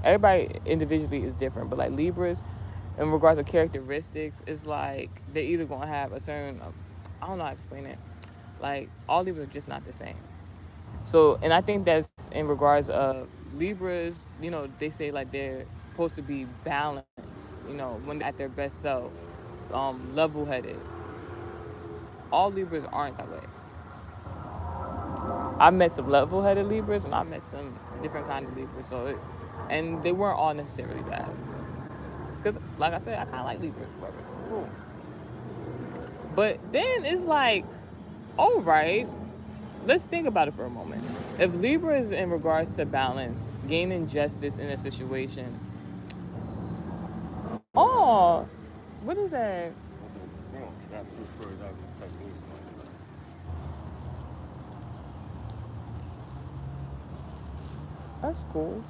Everybody individually is different, but like Libras, in regards to characteristics, it's like they're either going to have a certain, I don't know how to explain it. Like, all Libras are just not the same. So, and I think that's in regards of Libras, they say like they're supposed to be balanced, when they're at their best self, level-headed. All Libras aren't that way. I met some level-headed Libras, and I met some different kinds of Libras, and they weren't all necessarily bad. Because, like I said, I kind of like Libras, whatever, so cool. But then it's like, all right, let's think about it for a moment. If Libra is in regards to balance, gaining justice in a situation, oh, what is that? That's a Pslam. That's his first technique. That's cool.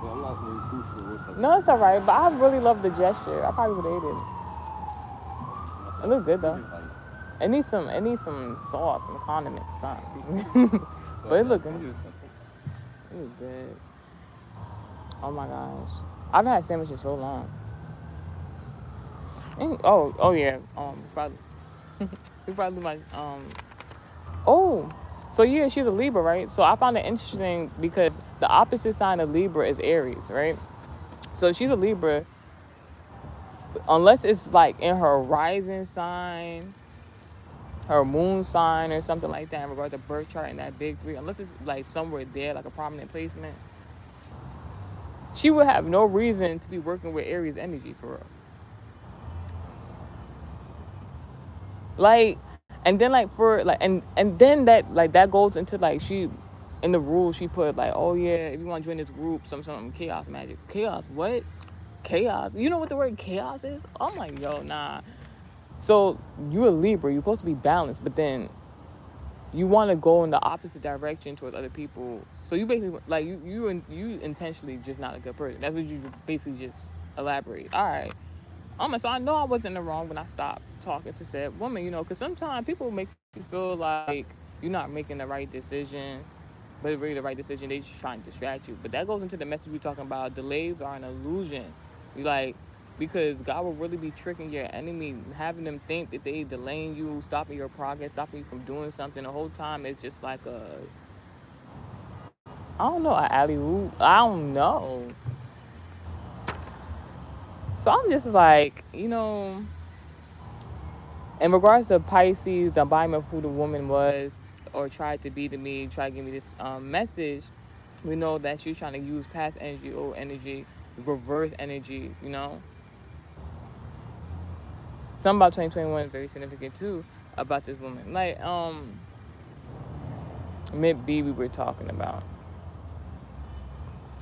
But I'm not really too sure what type of No, it's all technique. right, but I really love the gesture. I probably would have ate it. That's It looks good it though. is like, It needs some sauce, some condiments, something. but But it that looking, it is something. it look good. Oh my gosh, I've had sandwiches so long. Oh yeah. Before I do my oh, so yeah, she's a Libra, right? So I found it interesting because the opposite sign of Libra is Aries, right? So she's a Libra, unless it's like in her rising sign, her moon sign, or something like that in regard to birth chart and that big three. Unless it's like somewhere there, like a prominent placement, she would have no reason to be working with Aries energy for real. Like, and then like for like and then that like that goes into like she in the rules she put like, oh yeah, if you want to join this group, something chaos magic. Chaos what? Chaos, you know what the word chaos is? I'm like, yo, nah. So you're a Libra, you're supposed to be balanced, but then you want to go in the opposite direction towards other people. So you basically like you intentionally just not a good person. That's what you basically just elaborate. All right. So I know I wasn't in the wrong when I stopped talking to said woman, because sometimes people make you feel like you're not making the right decision, but it's really the right decision. They just trying to distract you. But that goes into the message we're talking about. Delays are an illusion. You like because God will really be tricking your enemy, having them think that they delaying you, stopping your progress, stopping you from doing something. The whole time it's just like I don't know, a alley oop. I don't know. So I'm just like, in regards to Pisces, the embodiment of who the woman was or tried to be to me, try to give me this message, we know that she's trying to use past energy, old energy, reverse energy, Something about 2021 is very significant too about this woman. Like, Mid B we were talking about.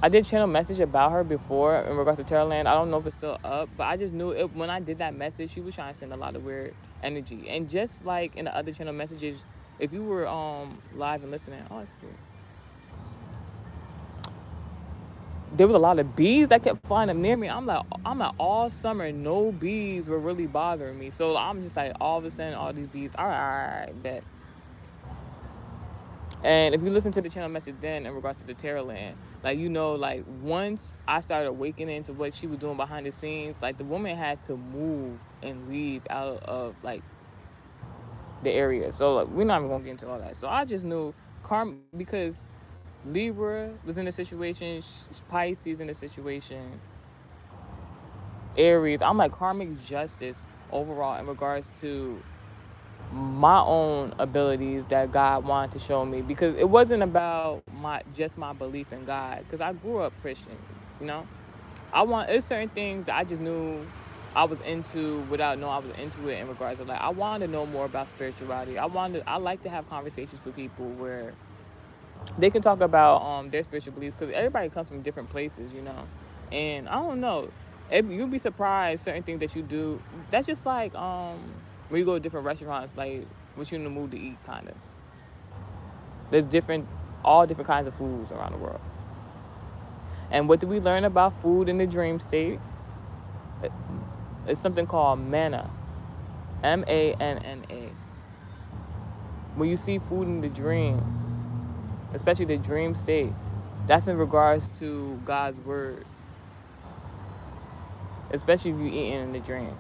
I did channel message about her before in regards to Terrorland. I don't know if it's still up, but I just knew it when I did that message. She was trying to send a lot of weird energy, and just like in the other channel messages, if you were live and listening, oh, it's cute. There was a lot of bees that kept flying up near me. I'm like all summer, no bees were really bothering me. So I'm just like all of a sudden, all these bees. All right, bet. And if you listen to the channel message then in regards to the Terrorland, like like once I started awakening to what she was doing behind the scenes, like the woman had to move and leave out of like the area. So like we're not even gonna get into all that. So I just knew karma because Libra was in a situation, Pisces in a situation, Aries. I'm like karmic justice overall in regards to my own abilities that God wanted to show me because it wasn't about my belief in God because I grew up Christian, you know. There's certain things that I just knew I was into without knowing I was into it in regards to like I wanted to know more about spirituality. I like to have conversations with people where they can talk about their spiritual beliefs because everybody comes from different places, And I don't know, you'd be surprised certain things that you do. That's just like when you go to different restaurants, like what you in the mood to eat, kind of. There's all different kinds of foods around the world. And what do we learn about food in the dream state? It's something called manna, MANNA. When you see food in the dream, especially the dream state, that's in regards to God's word, especially if you're eating in the dream.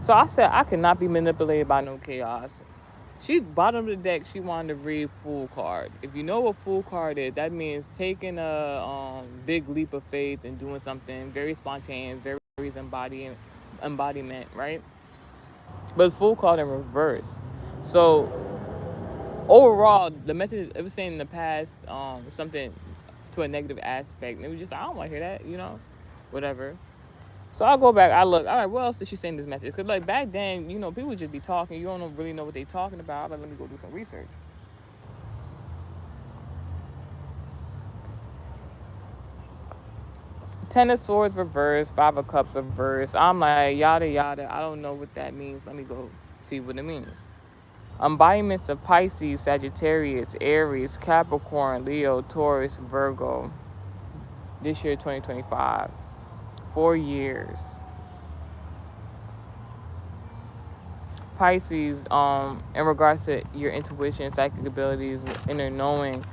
So I said I cannot be manipulated by no chaos. She bottom of the deck. She wanted to read full card. If you know what full card is, that means taking a big leap of faith and doing something very spontaneous, very embodiment, right? but it's full called in reverse. So overall, the message it was saying in the past, something to a negative aspect, and it was just I don't want to hear that, whatever. So I'll go back. I look. All right, what else did she say in this message? Because like back then, people would just be talking. You don't really know what they talking about. I'm like, let me go do some research. Ten of Swords reverse, Five of Cups reverse. I'm like yada yada. I don't know what that means. Let me go see what it means. Embodiments of Pisces, Sagittarius, Aries, Capricorn, Leo, Taurus, Virgo. This year, 2025. 4 years. Pisces, in regards to your intuition, psychic abilities, inner knowing,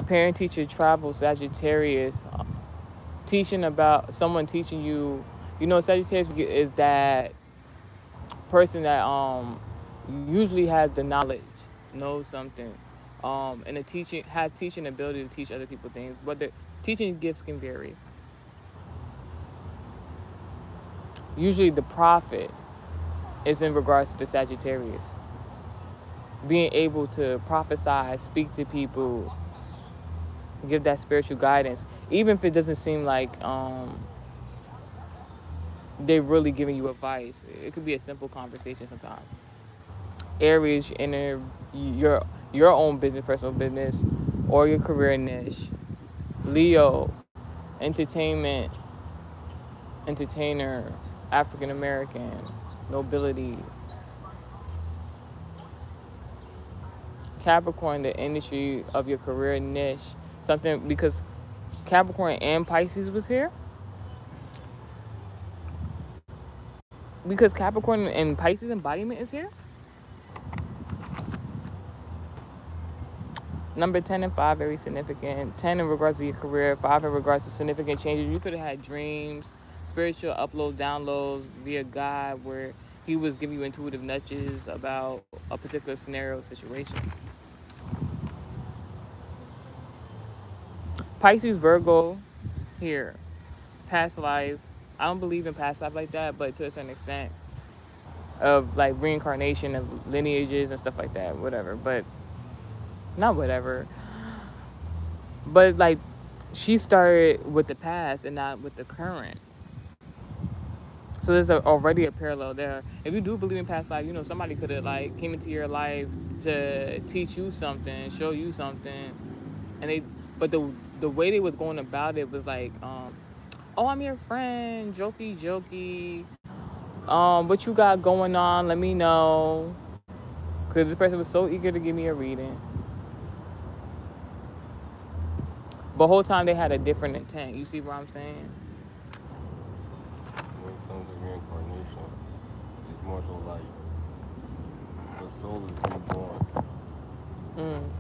parent teacher travel, Sagittarius, teaching about someone teaching you. Sagittarius is that person that usually has the knowledge, knows something, and the teaching has teaching ability to teach other people things, but the teaching gifts can vary. Usually, the prophet is in regards to the Sagittarius, being able to prophesy, speak to people, give that spiritual guidance, even if it doesn't seem like they're really giving you advice. It could be a simple conversation sometimes. Aries, inner your own business, personal business, or your career niche. Leo, entertainment, entertainer, African American, nobility. Capricorn, the industry of your career niche. Something because Capricorn and Pisces was here. Because Capricorn and Pisces embodiment is here. Number 10 and 5, very significant. 10 in regards to your career, 5 in regards to significant changes. You could have had dreams, spiritual upload, downloads via God, where He was giving you intuitive nudges about a particular scenario situation. Pisces, Virgo, here. Past life. I don't believe in past life like that, but to a certain extent of like reincarnation of lineages and stuff like that, whatever. But not whatever. But like she started with the past and not with the current. So there's already a parallel there. If you do believe in past life, somebody could have like came into your life to teach you something, show you something, and but the way they was going about it was like, oh, I'm your friend, jokey jokey. What you got going on? Let me know, because this person was so eager to give me a reading. But whole time they had a different intent. You see what I'm saying? When it comes to reincarnation, it's more so like the soul is reborn. Mm.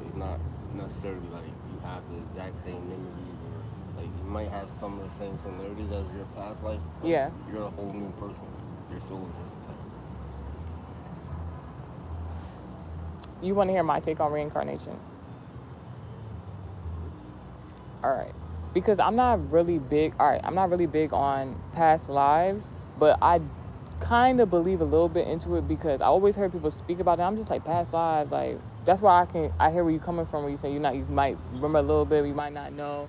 It's not necessarily like you have the exact same memories or like you might have some of the same similarities as your past life, but Yeah. you're a whole new person. Your soul is just the same. You want to hear my take on reincarnation? All right. Because I'm not really big. All right, I'm not really big on past lives, but I kind of believe a little bit into it because I always heard people speak about it. I'm just like past lives, like that's why I hear where you're coming from. Where you say you might remember a little bit, you might not know.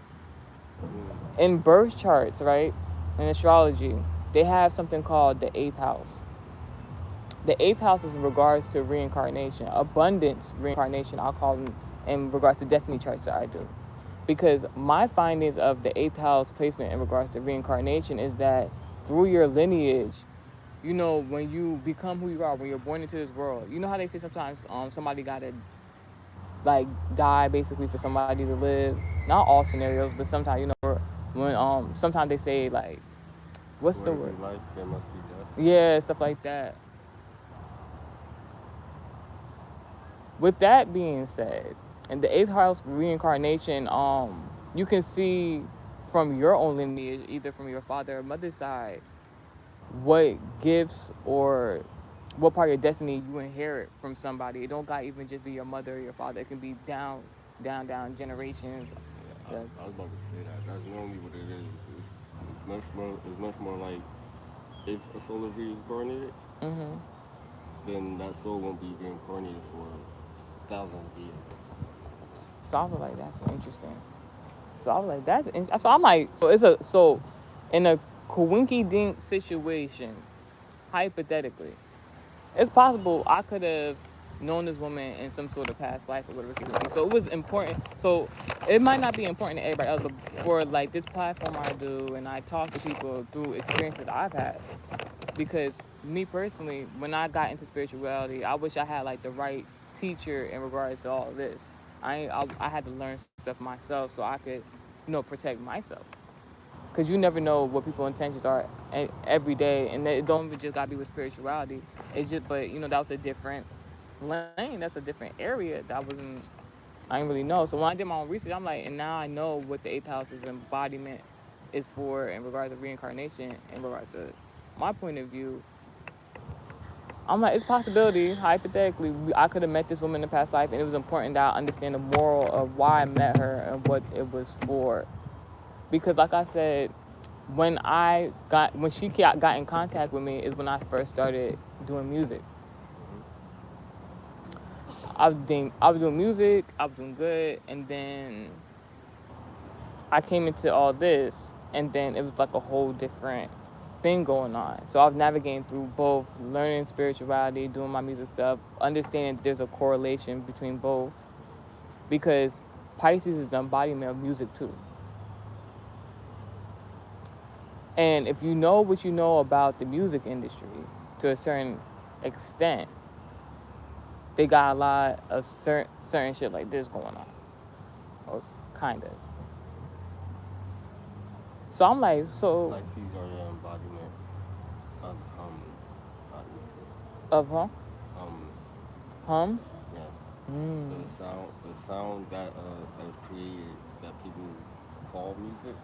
In birth charts, right? In astrology, they have something called the eighth house. The eighth house is in regards to reincarnation, abundance reincarnation. I'll call them in regards to destiny charts that I do. Because my findings of the eighth house placement in regards to reincarnation is that through your lineage, when you become who you are, when you're born into this world, you know how they say sometimes somebody gotta like die basically for somebody to live. Not all scenarios, but sometimes when sometimes they say like what's For the word? every life, there must be death. Yeah, stuff like that. With that being said, in the eighth house reincarnation, you can see from your own lineage, either from your father or mother's side, what gifts or what part of your destiny you inherit from somebody. It don't got even just be your mother or your father. It can be down, down, down generations. Yeah, That's, I was about to say that. That's normally what it is. It's much more. It's much more like if a soul is reincarnated, Mm-hmm. then that soul won't be reincarnated for thousands of years. So I feel like that's interesting. So I was like, so I'm like, so it's a so in a coinky dink situation, hypothetically, it's possible I could have known this woman in some sort of past life or whatever it could be. So it was important. So it might not be important to everybody else, but for like this platform I do, and I talk to people through experiences I've had. Because me personally, when I got into spirituality, I wish I had like the right teacher in regards to all of this. I had to learn stuff myself so I could, protect myself. Because you never know what people's intentions are every day, and it don't even just gotta be with spirituality. It's just, but that was a different lane. That's a different area that I didn't really know. So when I did my own research, I'm like, and now I know what the eighth house's embodiment is for in regards to reincarnation, in regards to my point of view. I'm like, it's possibility, hypothetically, I could have met this woman in the past life, and it was important that I understand the moral of why I met her and what it was for. Because, like I said, when she got in contact with me is when I first started doing music. I was doing music, I was doing good, and then I came into all this, and then it was like a whole different thing going on. So I was navigating through both learning spirituality, doing my music stuff, understanding that there's a correlation between both, because Pisces is the embodiment of music too. And if you know what you know about the music industry to a certain extent, they got a lot of certain shit like this going on, or kind of. So I'm like, so Pisces are the embodiment of not music. of huh Hums, hums. yes. Mm. The sound that is created that people call music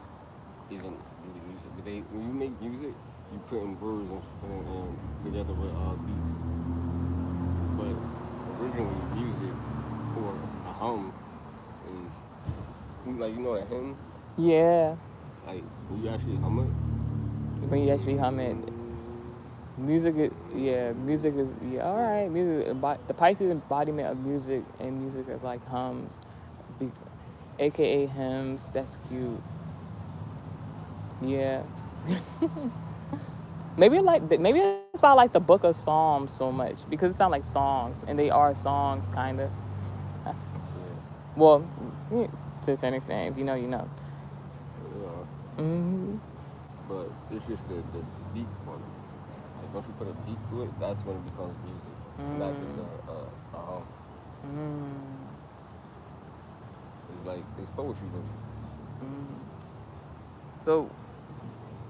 isn't really music. But when you make music, you put in words and together with beats. But originally, music or a hum is like a hymn. Yeah, Like when you actually hum it. when you actually hum it, music is yeah. All right, the Pisces embodiment of music, and music is like hums, be, aka hymns. That's cute. Yeah. Maybe that's why I like the Book of Psalms so much, because it sounds like songs, and they are songs, kind of. Yeah. Well, yeah, to a certain extent, if you know, you know. Yeah. Hmm. But it's just the beat part. Like once you put a beat to it, that's when it becomes music, not just Mm. a hum. Mm. It's poetry though. Mm. So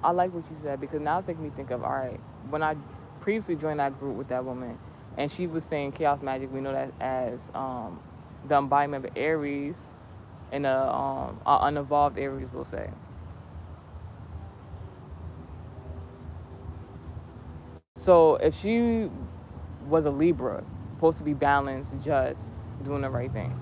I like what you said, because now it's making me think of, all right, when I previously joined that group with that woman, and she was saying chaos magic. We know that as the embodiment of Aries, and a unevolved Aries, we'll say. So if she was a Libra, supposed to be balanced, just, doing the right thing,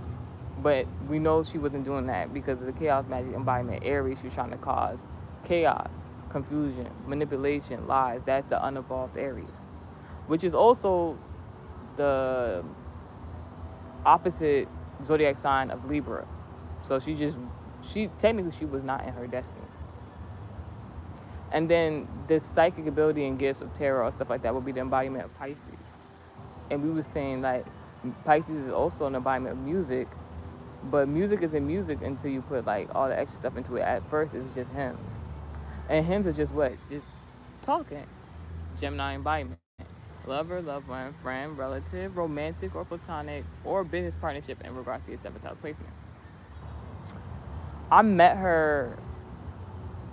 but we know she wasn't doing that because of the chaos magic embodiment Aries. She was trying to cause chaos, confusion, manipulation, lies. That's the unevolved Aries, which is also the opposite zodiac sign of Libra. So she technically she was not in her destiny. And then this psychic ability and gifts of tarot or stuff like that would be the embodiment of Pisces. And we were saying like Pisces is also an embodiment of music, but music isn't music until you put like all the extra stuff into it. At first, it's just hymns, and hymns are just what, just talking. Gemini embodiment: lover, loved one, friend, relative, romantic or platonic, or business partnership in regards to your seventh house placement. I met her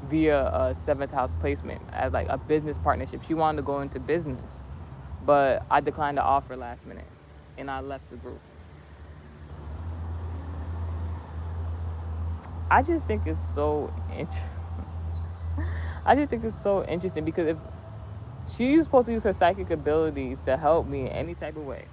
via a seventh house placement as like a business partnership. She wanted to go into business, but I declined the offer last minute, and I left the group. I just think it's so interesting. I just think it's so interesting because if she's supposed to use her psychic abilities to help me in any type of way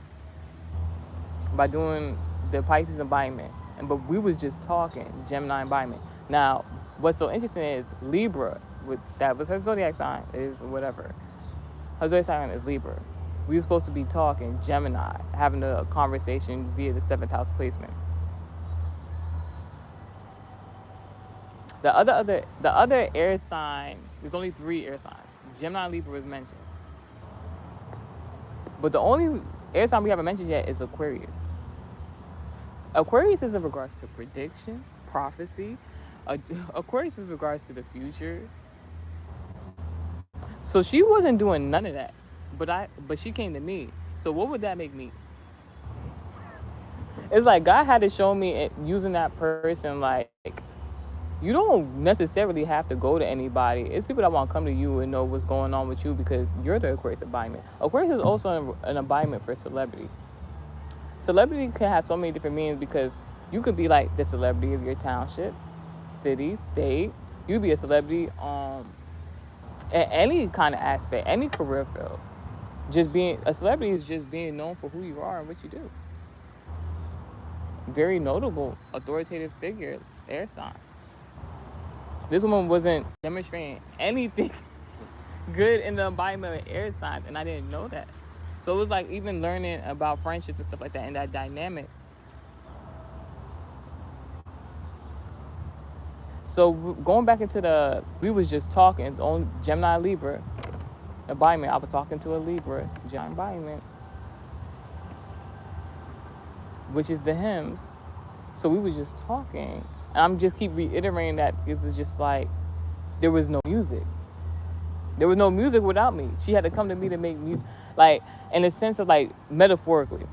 by doing the Pisces embodiment, and but we was just talking Gemini embodiment. Now, what's so interesting is Libra, with that was her zodiac sign, is whatever. Her zodiac sign is Libra. We were supposed to be talking Gemini, having a conversation via the seventh house placement. The other air sign, there's only three air signs. Gemini and Libra was mentioned. But the only air sign we haven't mentioned yet is Aquarius. Aquarius is in regards to prediction, prophecy. Aquarius is in regards to the future. So she wasn't doing none of that. But she came to me. So what would that make me? It's like God had to show me using that person like you don't necessarily have to go to anybody. It's people that want to come to you and know what's going on with you because you're the Aquarius embodiment. Aquarius is also an embodiment for celebrity. Celebrity can have so many different meanings because you could be like the celebrity of your township, city, state. You be a celebrity in any kind of aspect, any career field. Just being a celebrity is just being known for who you are and what you do. Very notable, authoritative figure, air signs. This woman wasn't demonstrating anything good in the embodiment of air signs, and I didn't know that. So it was like even learning about friendships and stuff like that and that dynamic. So going back into we was just talking, only Gemini Libra embodiment. I was talking to a Libra, Gemini embodiment, which is the hymns. So we was just talking. And I'm just keep reiterating that because it's just like there was no music. There was no music without me. She had to come to me to make music, like in a sense of like metaphorically,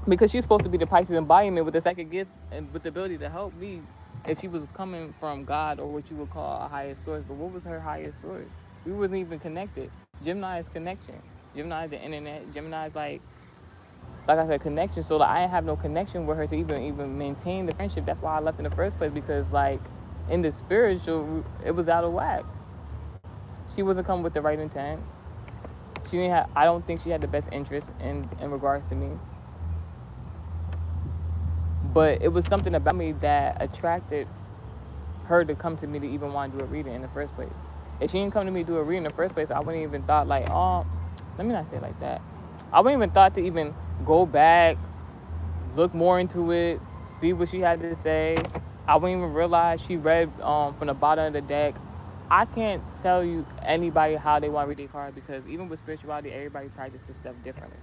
because she's supposed to be the Pisces embodiment with the second gifts and with the ability to help me if she was coming from God or what you would call a higher source. But what was her higher source? We wasn't even connected. Gemini is connection. Gemini is the internet. Gemini is like I said, connection. So like, I didn't have no connection with her to even maintain the friendship. That's why I left in the first place because like in the spiritual, it was out of whack. She wasn't coming with the right intent. She didn't have. I don't think she had the best interest in regards to me. But it was something about me that attracted her to come to me to even want to do a reading in the first place. If she didn't come to me to do a reading in the first place, I wouldn't even thought like, oh, let me not say it like that. I wouldn't even thought to even go back, look more into it, see what she had to say. I wouldn't even realize she read from the bottom of the deck. I can't tell you anybody how they want to read their card because even with spirituality, everybody practices stuff differently.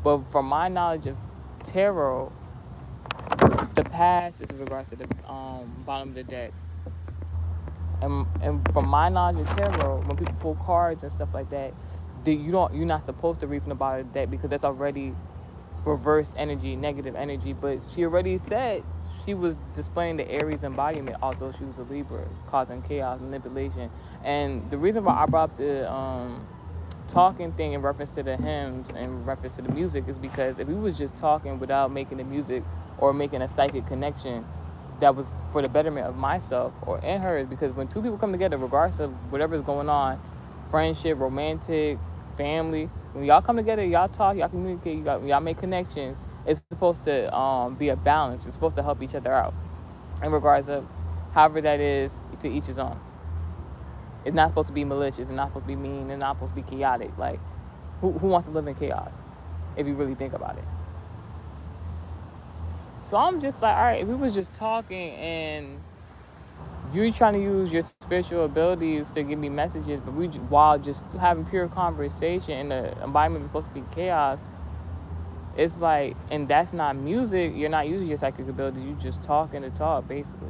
But from my knowledge of tarot, the past is in regards to the bottom of the deck. And from my knowledge of tarot, when people pull cards and stuff like that, you're not supposed to read from the bottom of the deck because that's already reversed energy, negative energy. But she already said she was displaying the Aries embodiment, although she was a Libra, causing chaos, manipulation. And the reason why I brought up the talking thing in reference to the hymns and reference to the music is because if we was just talking without making the music or making a psychic connection that was for the betterment of myself or in hers, because when two people come together, regardless of whatever's going on, friendship, romantic, family, when y'all come together, y'all talk, y'all communicate, y'all make connections, it's supposed to be a balance. It's supposed to help each other out in regards of however that is, to each his own. It's not supposed to be malicious. It's not supposed to be mean. It's not supposed to be chaotic. Like, who wants to live in chaos if you really think about it? So I'm just like, all right, if we was just talking and you trying to use your spiritual abilities to give me messages, but while just having pure conversation and the environment is supposed to be chaos, it's like, and that's not music. You're not using your psychic abilities. You just talking to talk, basically.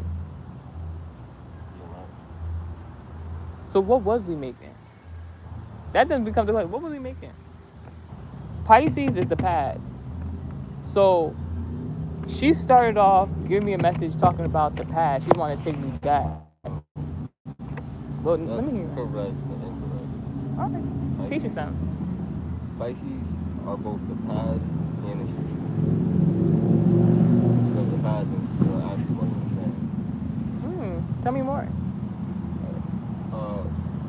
So what was we making? That doesn't become the question. What was we making? Pisces is the past. So she started off giving me a message talking about the past. She wanted to take me back. Well, let me hear. Correct and incorrect. All right. Teach me something. Pisces are both the past and the future. Because the past and the future are actually one and the same. Tell me more.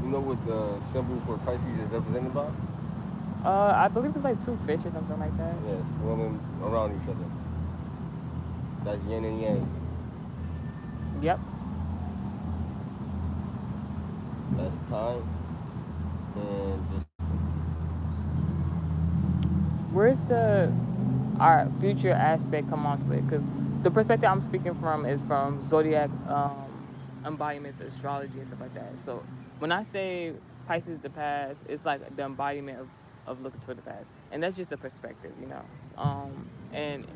You know what the symbol for Pisces is represented by? I believe it's like two fish or something like that. Yes, swimming around each other. That's yin and yang. Yep. That's time and distance. where's the our future aspect come onto it? Because the perspective I'm speaking from is from zodiac embodiments, astrology, and stuff like that. So when I say Pisces the past, it's like the embodiment of looking toward the past, and that's just a perspective, you know. And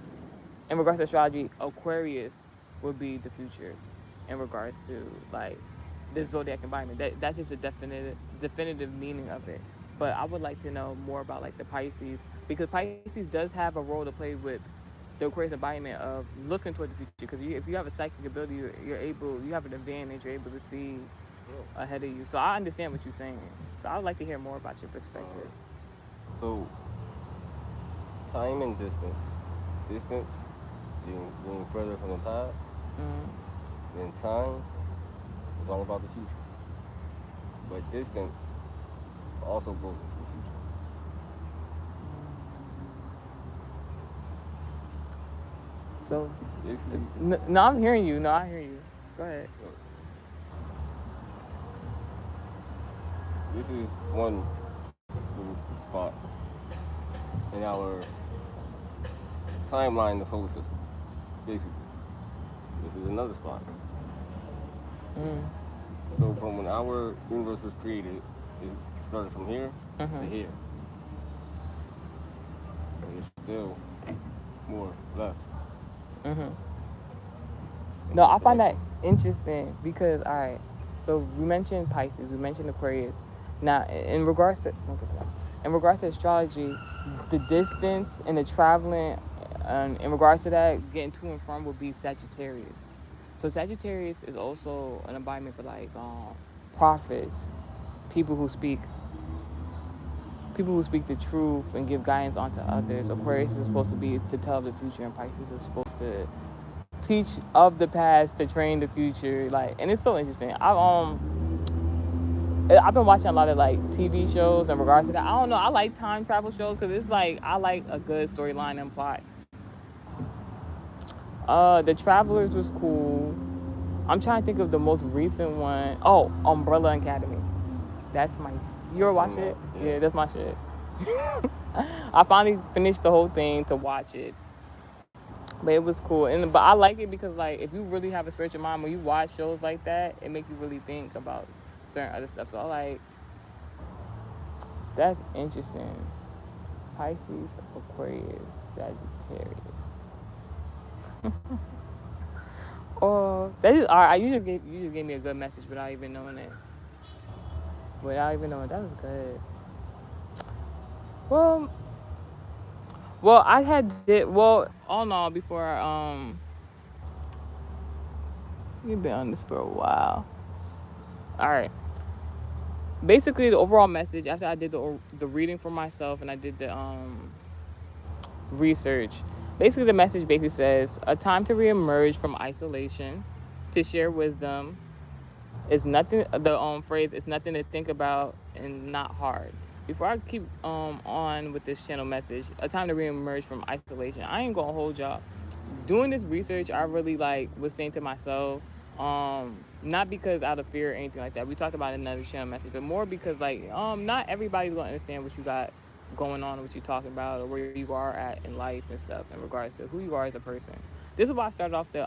in regards to astrology, Aquarius would be the future in regards to like the zodiac embodiment. That's just a definitive meaning of it. But I would like to know more about like the Pisces, because Pisces does have a role to play with the Aquarius embodiment of looking toward the future. Because if you have a psychic ability, you have an advantage. You're able to see Yeah. ahead of you. So I understand what you're saying. So I would like to hear more about your perspective. So time and distance. Distance being further from the past. Mm-hmm. Then time is all about the future. But distance also goes into the future. So Basically, no, I'm hearing you. No, I hear you. Go ahead. this is one little spot in our timeline, the solar system. Basically, this is another spot. Mm. So from when our universe was created, it started from here to here. And there's still more left. Mm-hmm. And No, there's I find that connection. interesting because, all right, so we mentioned Pisces, we mentioned Aquarius. Now, in regards to astrology, the distance and the traveling, in regards to that, getting to and from would be Sagittarius. So Sagittarius is also an embodiment for like prophets, people who speak people who speak the truth and give guidance onto others. Aquarius is supposed to be to tell the future, and Pisces is supposed to teach of the past to train the future. Like, and it's so interesting. I've been watching a lot of like TV shows in regards to that. I don't know. I like time travel shows because it's like I like a good storyline and plot. The Travelers was cool. I'm trying to think of the most recent one. Oh, Umbrella Academy. That's my. You ever I've watch seen it? that. Yeah, Yeah. that's my shit. I finally finished the whole thing to watch it, but it was cool. And but I like it because like if you really have a spiritual mind, when you watch shows like that, it makes you really think about certain other stuff. So I like that's interesting. Pisces, Aquarius, Sagittarius. Oh, that is all right. You just gave me a good message without even knowing it. Without even knowing that was good. Well, I had did well. All in all, before you've been on this for a while. All right. Basically, the overall message after I did the reading for myself and I did the research. Basically, the message basically says a time to reemerge from isolation, to share wisdom. It's nothing. The phrase "it's nothing to think about and not hard." Before I keep on with this channel message, a time to reemerge from isolation. I ain't gonna hold y'all. Doing this research, I really like was saying to myself, not because out of fear or anything like that. We talked about it in another channel message, but more because like not everybody's gonna understand what you got going on, what you're talking about, or where you are at in life and stuff in regards to who you are as a person. This is why I started off the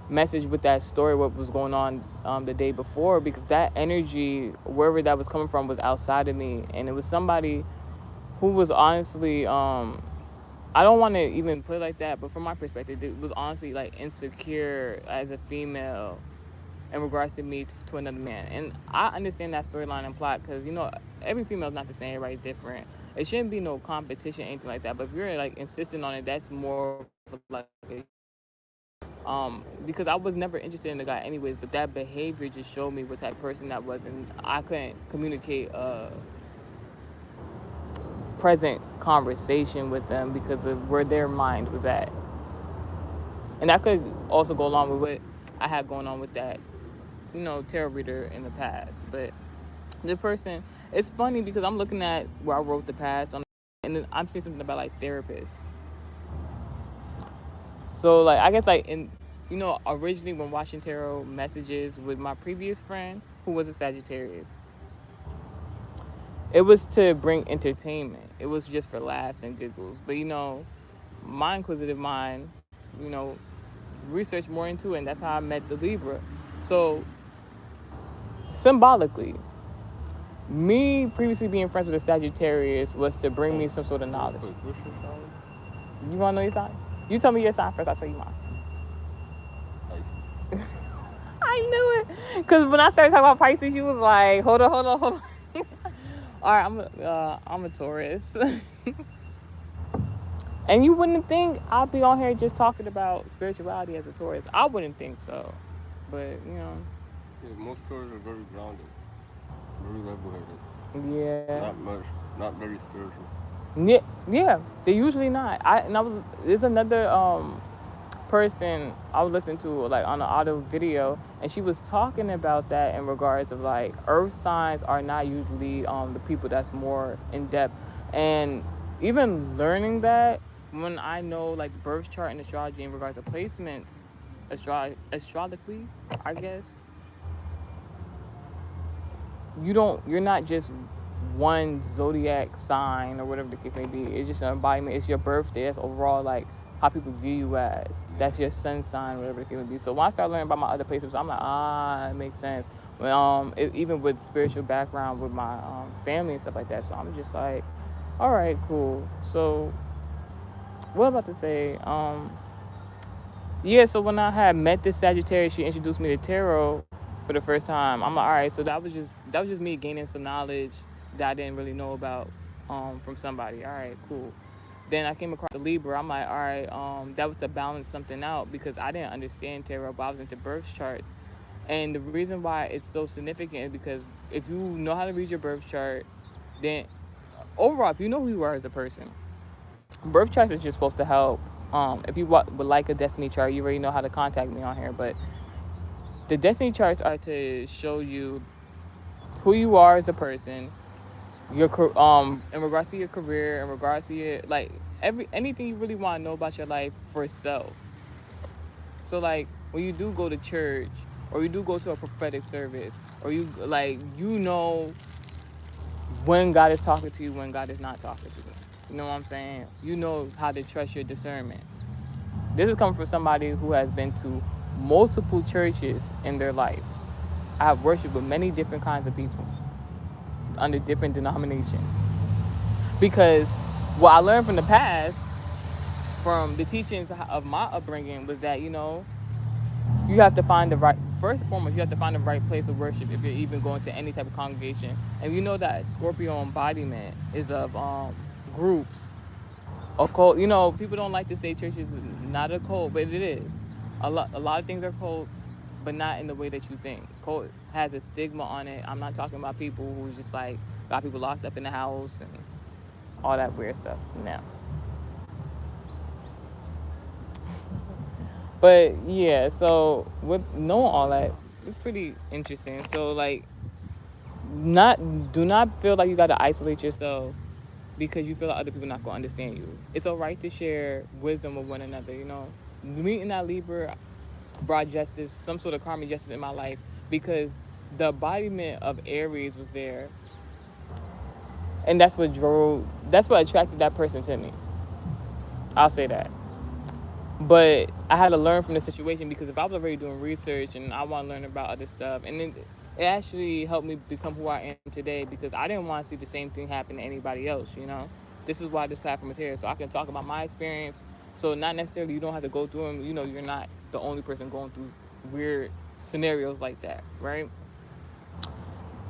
message with that story, what was going on the day before, because that energy, wherever that was coming from, was outside of me, and it was somebody who was honestly, I don't want to even put it like that, but from my perspective, it was honestly like insecure as a female in regards to me to another man. And I understand that storyline and plot because, you know, every female is not the same, everybody's different. It shouldn't be no competition, anything like that. But if you're like insisting on it, that's more of like a because I was never interested in the guy anyways, but that behavior just showed me what type of person that was, and I couldn't communicate a present conversation with them because of where their mind was at. And that could also go along with what I had going on with that, you know, tarot reader in the past. But the person, it's funny because I'm looking at where I wrote the past on, and then I'm seeing something about like therapists. So like I guess like in, you know, originally when watching tarot messages with my previous friend who was a Sagittarius, It was to bring entertainment. It was just for laughs and giggles. But my inquisitive mind, you know, researched more into it, and that's how I met the Libra. So symbolically, me previously being friends with a Sagittarius was to bring me some sort of knowledge. What's your sign? You want to know your sign? You tell me your sign first. I'll tell you mine. Pisces. I knew it, cause when I started talking about Pisces, you was like, hold on, hold on, hold on. All right, I'm a Taurus, and you wouldn't think I'll be on here just talking about spirituality as a Taurus. I wouldn't think so, but Yeah, most Taurus are very grounded, very level-headed. yeah, Not much, not very spiritual. yeah. They're usually not. There's another person I was listening to like on an audio video, and she was talking about that in regards of like earth signs are not usually the people that's more in depth, and even learning that when I know like birth chart and astrology in regards to placements, astrologically, I guess you're not just one zodiac sign or whatever the case may be. It's just an embodiment. It's your birthday. That's overall like how people view you as. That's your sun sign, whatever the case may be. So when I started learning about my other placements, I'm like, it makes sense. Even with spiritual background with my family and stuff like that. So I'm just like, all right, cool. So what am I about to say? Yeah, so when I had met this Sagittarius, she introduced me to tarot for the first time. I'm like, all right, so that was just me gaining some knowledge that I didn't really know about from somebody. All right, cool. Then I came across the Libra. I'm like, all right, that was to balance something out because I didn't understand tarot, but I was into birth charts. And the reason why it's so significant is because if you know how to read your birth chart, then overall, if you know who you are as a person, birth charts is just supposed to help. If you would like a destiny chart, you already know how to contact me on here. But the destiny charts are to show you who you are as a person, in regards to your career, in regards to your like anything you really want to know about your life for self. So like when you do go to church or you do go to a prophetic service or you know when God is talking to you, when God is not talking to you. You know what I'm saying? You know how to trust your discernment. This is coming from somebody who has been to multiple churches in their life. I have worshiped with many different kinds of people under different denominations. Because what I learned from the past, from the teachings of my upbringing, was that, you have to find the right, first and foremost, you have to find the right place of worship if you're even going to any type of congregation. And you know that Scorpio embodiment is of groups. A cult, people don't like to say church is not a cult, but it is. A lot of things are cults, but not in the way that you think. Cult has a stigma on it. I'm not talking about people who just like got people locked up in the house and all that weird stuff. No. But yeah, so with knowing all that, it's pretty interesting. So like, not do not feel like you got to isolate yourself because you feel like other people not gonna understand you. It's alright to share wisdom with one another. Meeting that Libra brought justice, some sort of karmic justice in my life because the embodiment of Aries was there, and that's what attracted that person to me. I'll say that. But I had to learn from the situation because if I was already doing research and I want to learn about other stuff, and it actually helped me become who I am today because I didn't want to see the same thing happen to anybody else. This is why this platform is here, so I can talk about my experience. So not necessarily you don't have to go through them. You're not the only person going through weird scenarios like that, right?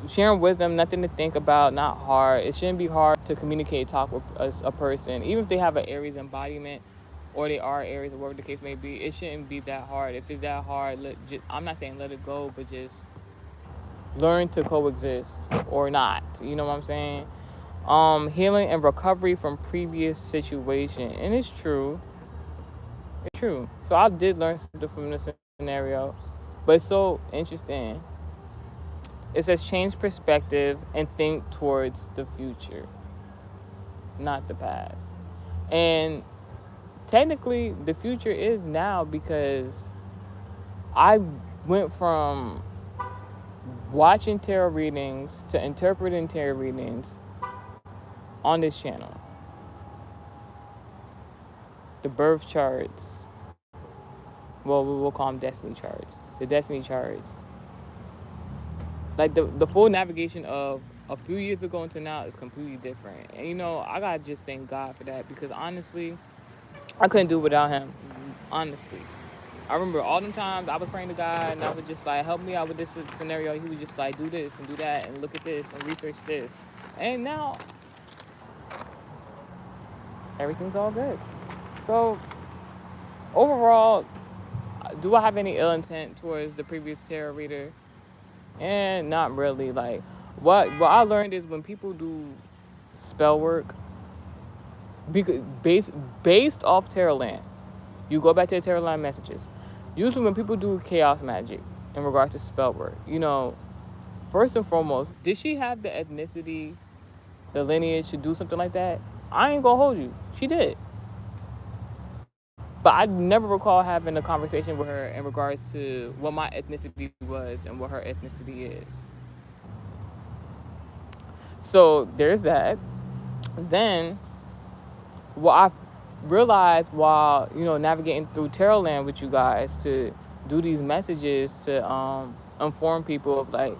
Sharing wisdom, nothing to think about, not hard. It shouldn't be hard to communicate, talk with a person, even if they have an Aries embodiment or they are Aries or whatever the case may be. It shouldn't be that hard. If it's that hard, I'm not saying let it go, but just learn to coexist or not. You know what I'm saying? Healing and recovery from previous situation, and it's true. It's true. So I did learn something from this scenario, but it's so interesting. It says change perspective and think towards the future, not the past. And technically, the future is now because I went from watching tarot readings to interpreting tarot readings on this channel, the birth charts, well, we'll call them destiny charts. The destiny charts, like the full navigation of a few years ago until now is completely different. And I gotta just thank God for that, because honestly, I couldn't do it without him. Honestly, I remember all them times I was praying to God and I would just like, help me out with this scenario. He would just like, do this and do that and look at this and research this. And now everything's all good. So overall, do I have any ill intent towards the previous tarot reader? And not really. Like, what I learned is when people do spell work, based off tarot land, you go back to the tarot land messages. Usually when people do chaos magic in regards to spell work, first and foremost, did she have the ethnicity, the lineage to do something like that? I ain't gonna hold you. She did. But I never recall having a conversation with her in regards to what my ethnicity was and what her ethnicity is. So there's that. Then what I realized while, navigating through Tarot Land with you guys to do these messages to inform people of like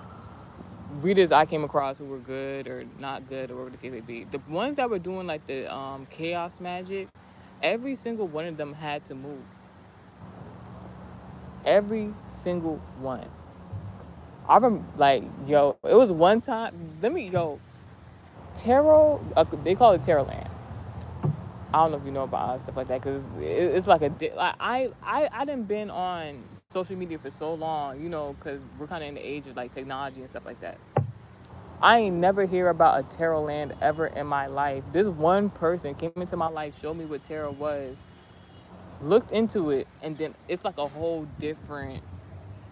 readers I came across who were good or not good or whatever the case may be. The ones that were doing like the chaos magic, every single one of them had to move. Every single one. I remember, like, it was one time. Tarot. They call it Tarot Land. I don't know if you know about stuff like that, because it's like like I didn't been on social media for so long, because we're kind of in the age of like technology and stuff like that. I ain't never hear about a tarot land ever in my life. This one person came into my life, showed me what tarot was, looked into it, and then it's like a whole different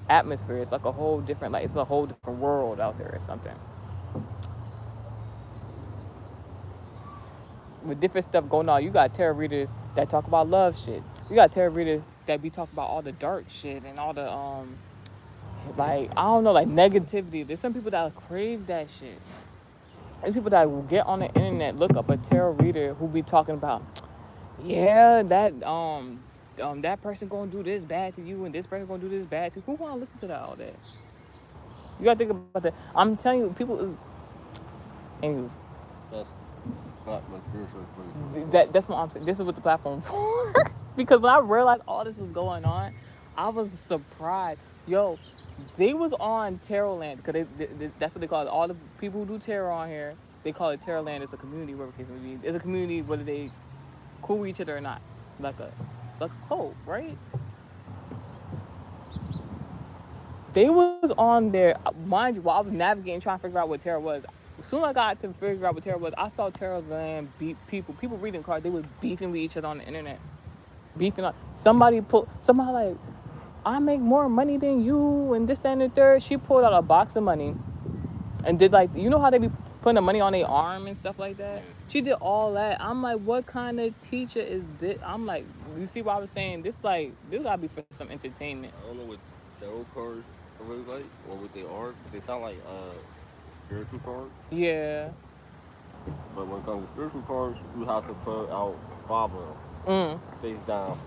atmosphere. It's like a whole different, like it's a whole different world out there or something. With different stuff going on, you got tarot readers that talk about love shit. You got tarot readers that be talking about all the dark shit and all the like, I don't know, like negativity. There's some people that crave that shit. There's people that will get on the internet, look up a tarot reader who be talking about, yeah, that person gonna do this bad to you and this person gonna do this bad to you. Who wanna listen to that all day? You gotta think about that. I'm telling you, people. Anyways, That's not my spiritual place. that's what I'm saying. This is what the platform for. Because when I realized all this was going on, I was surprised. Yo, they was on Tarot Land, because that's what they call it. All the people who do tarot on here, they call it Tarot Land. It's a community, whatever case may be. It's a community whether they cool with each other or not, like a cult, right? They was on there, mind you, while I was navigating, trying to figure out what tarot was. As soon as I got to figure out what tarot was, I saw Tarot Land beat people reading cards. They were beefing with each other on the internet, beefing. Like somebody like, I make more money than you and this and the third. She pulled out a box of money and did like, how they be putting the money on their arm and stuff like that. She did all that. I'm like, what kind of teacher is this? I'm like, you see what I was saying? This gotta be for some entertainment. I don't know what tarot cards are really like or what they are. But they sound like spiritual cards. Yeah. But when it comes to spiritual cards, you have to put out 5 of them face down,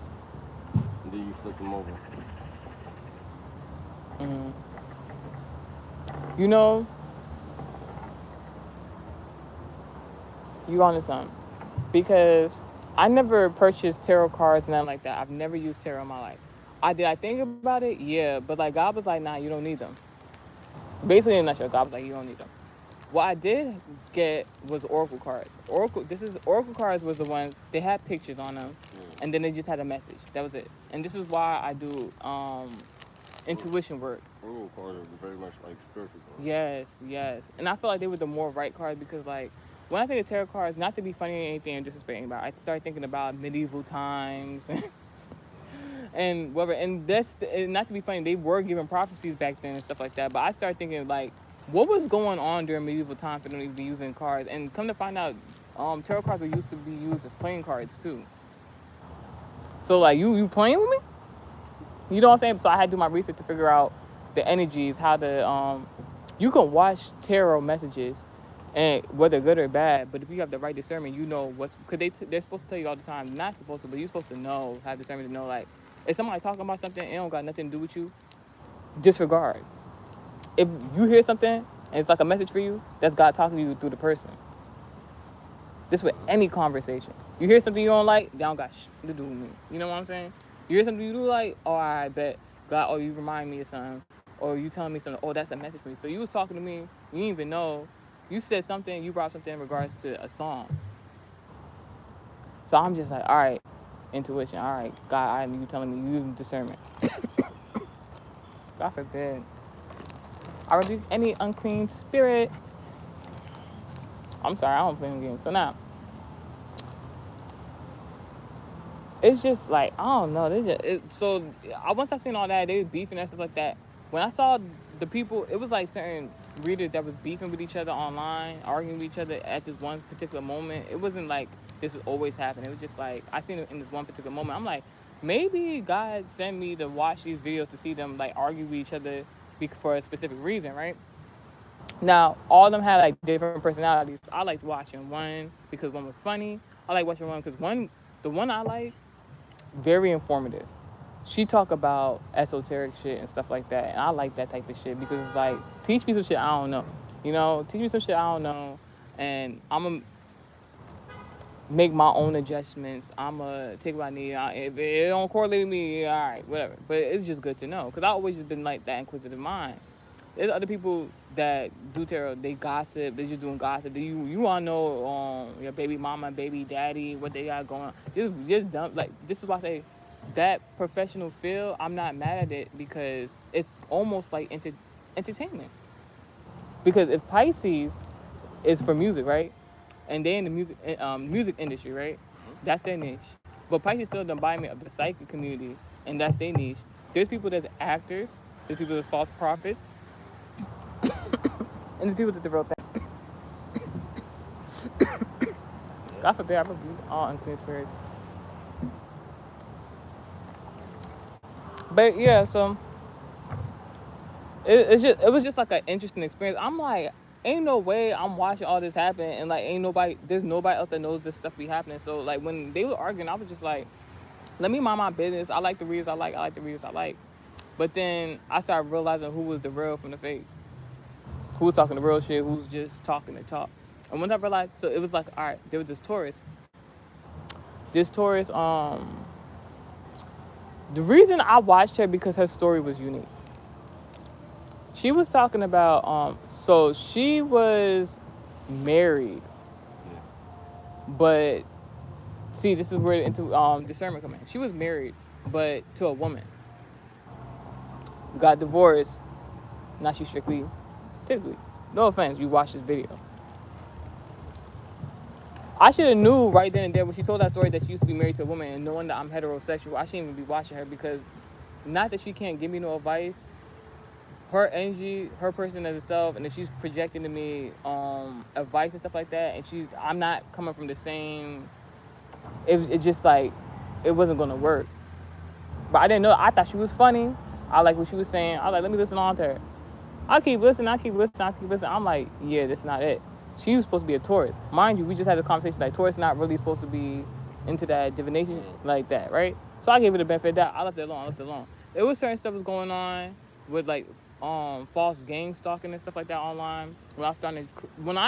and then you flip them over. You onto something. Because I never purchased tarot cards and nothing like that. I've never used tarot in my life. I think about it? Yeah. But like God was like, nah, you don't need them. Basically in a nutshell, God was like, you don't need them. What I did get was Oracle cards. Oracle cards was the one, they had pictures on them, and then they just had a message. That was it. And this is why I do intuition work. Oracle cards are very much like spiritual cards. Yes. And I feel like they were the more right cards, because like, when I think of tarot cards, not to be funny or anything and disrespecting about, I start thinking about medieval times and whatever. And that's not to be funny, they were giving prophecies back then and stuff like that. But I started thinking like, what was going on during medieval time for them to be using cards? And come to find out, tarot cards were used to be used as playing cards too. So like, you playing with me? You know what I'm saying? So I had to do my research to figure out the energies, how to you can watch tarot messages and whether good or bad. But if you have the right discernment, you know what's because they're supposed to tell you all the time, not supposed to, but you're supposed to know, have discernment to know like if somebody talking about something, it don't got nothing to do with you. Disregard. If you hear something and it's like a message for you, that's God talking to you through the person. This with any conversation. You hear something you don't like, they don't got shit to do with me. You know what I'm saying? You hear something you do like, oh, I bet God, oh, you remind me of something, or you telling me something. Oh, that's a message for me. So you was talking to me, you didn't even know. You said something, you brought something in regards to a song. So I'm just like, all right, intuition. All right, God, you telling me you discernment. God forbid. I rebuke any unclean spirit. I'm sorry, I don't play them games. So now, it's just like I don't know. So once I seen all that, they was beefing and stuff like that. When I saw the people, it was like certain readers that was beefing with each other online, arguing with each other at this one particular moment. It wasn't like this is always happening. It was just like I seen it in this one particular moment. I'm like, maybe God sent me to watch these videos to see them like argue with each other for a specific reason, right? Now, all of them had like different personalities. I liked watching one because one was funny. I like watching one because the one I like, very informative. She talk about esoteric shit and stuff like that, and I like that type of shit because it's like teach me some shit I don't know, teach me some shit I don't know, and I'm gonna make my own adjustments. I'm gonna take what I need. If it don't correlate with me, all right, whatever. But it's just good to know because I always just been like that inquisitive mind. There's other people that do tarot. They gossip. They just doing gossip. You want to know your baby mama, baby daddy, what they got going on? Just dumb. Like this is why I say that professional field. I'm not mad at it because it's almost like entertainment. Because if Pisces is for music, right, and they in the music industry, right, that's their niche. But Pisces still the embodiment of the psychic community, and that's their niche. There's people that's actors. There's people that's false prophets. And the people that the real thing. God forbid I rebuke all unclean spirits. But yeah, so it was just like an interesting experience. I'm like, ain't no way I'm watching all this happen and like there's nobody else that knows this stuff be happening. So like when they were arguing, I was just like, let me mind my business. I like the readers I like the readers I like. But then I started realizing who was the real from the fake. Who was talking the real shit, who's just talking the talk. And once I realized, so it was like, all right, there was this Taurus. This Taurus, the reason I watched her because her story was unique. She was talking about, so she was married, Yeah. but see, this is where into discernment comes in. She was married, but to a woman. Got divorced. Now she's typically. No offense, you watch this video. I should have knew right then and there when she told that story that she used to be married to a woman and knowing that I'm heterosexual. I shouldn't even be watching her because not that she can't give me no advice. Her energy, her person as herself, and if she's projecting to me advice and stuff like that, and I'm not coming from the same. It just like it wasn't gonna work. But I didn't know. I thought she was funny. I like what she was saying. I was like, let me listen on to her. I keep listening. I'm like, yeah, that's not it. She was supposed to be a Taurus. Mind you, we just had a conversation like Taurus not really supposed to be into that divination like that, right? So I gave it the benefit of that. I left it alone. There was certain stuff was going on with like false gang stalking and stuff like that online. When I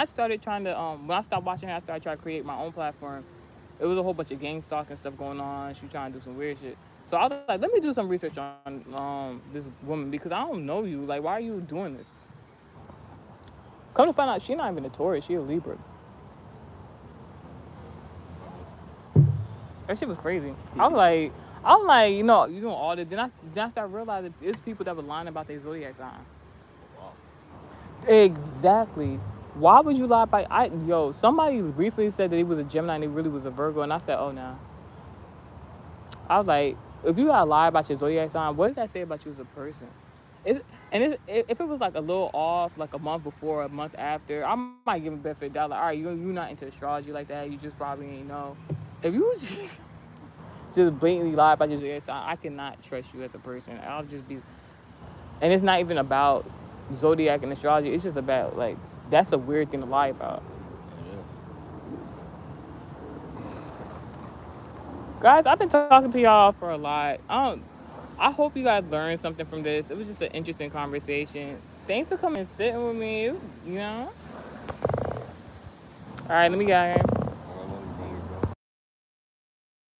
started trying to when I stopped watching her, I started trying to create my own platform. It was a whole bunch of gang stalking stuff going on. She was trying to do some weird shit. So I was like, let me do some research on this woman because I don't know you. Like, why are you doing this? Come to find out, she's not even a Taurus. She a Libra. That shit was crazy. I'm like, you doing all this. Then I started realizing there's people that were lying about their zodiac sign. Wow. Exactly. Why would you lie about? Somebody briefly said that he was a Gemini and he really was a Virgo, and I said, oh no. I was like, if you gotta lie about your zodiac sign, what does that say about you as a person? If it was like a little off, like a month before, a month after, I might give him benefit of the doubt. Like, all right, you're not into astrology like that. You just probably ain't know. If you just blatantly lie about your zodiac sign, I cannot trust you as a person. I'll just be, and it's not even about zodiac and astrology. It's just about like that's a weird thing to lie about. Yeah. Guys, I've been talking to y'all for a lot. I hope you guys learned something from this. It was just an interesting conversation. Thanks for coming and sitting with me. It was, you know. All right, let me go.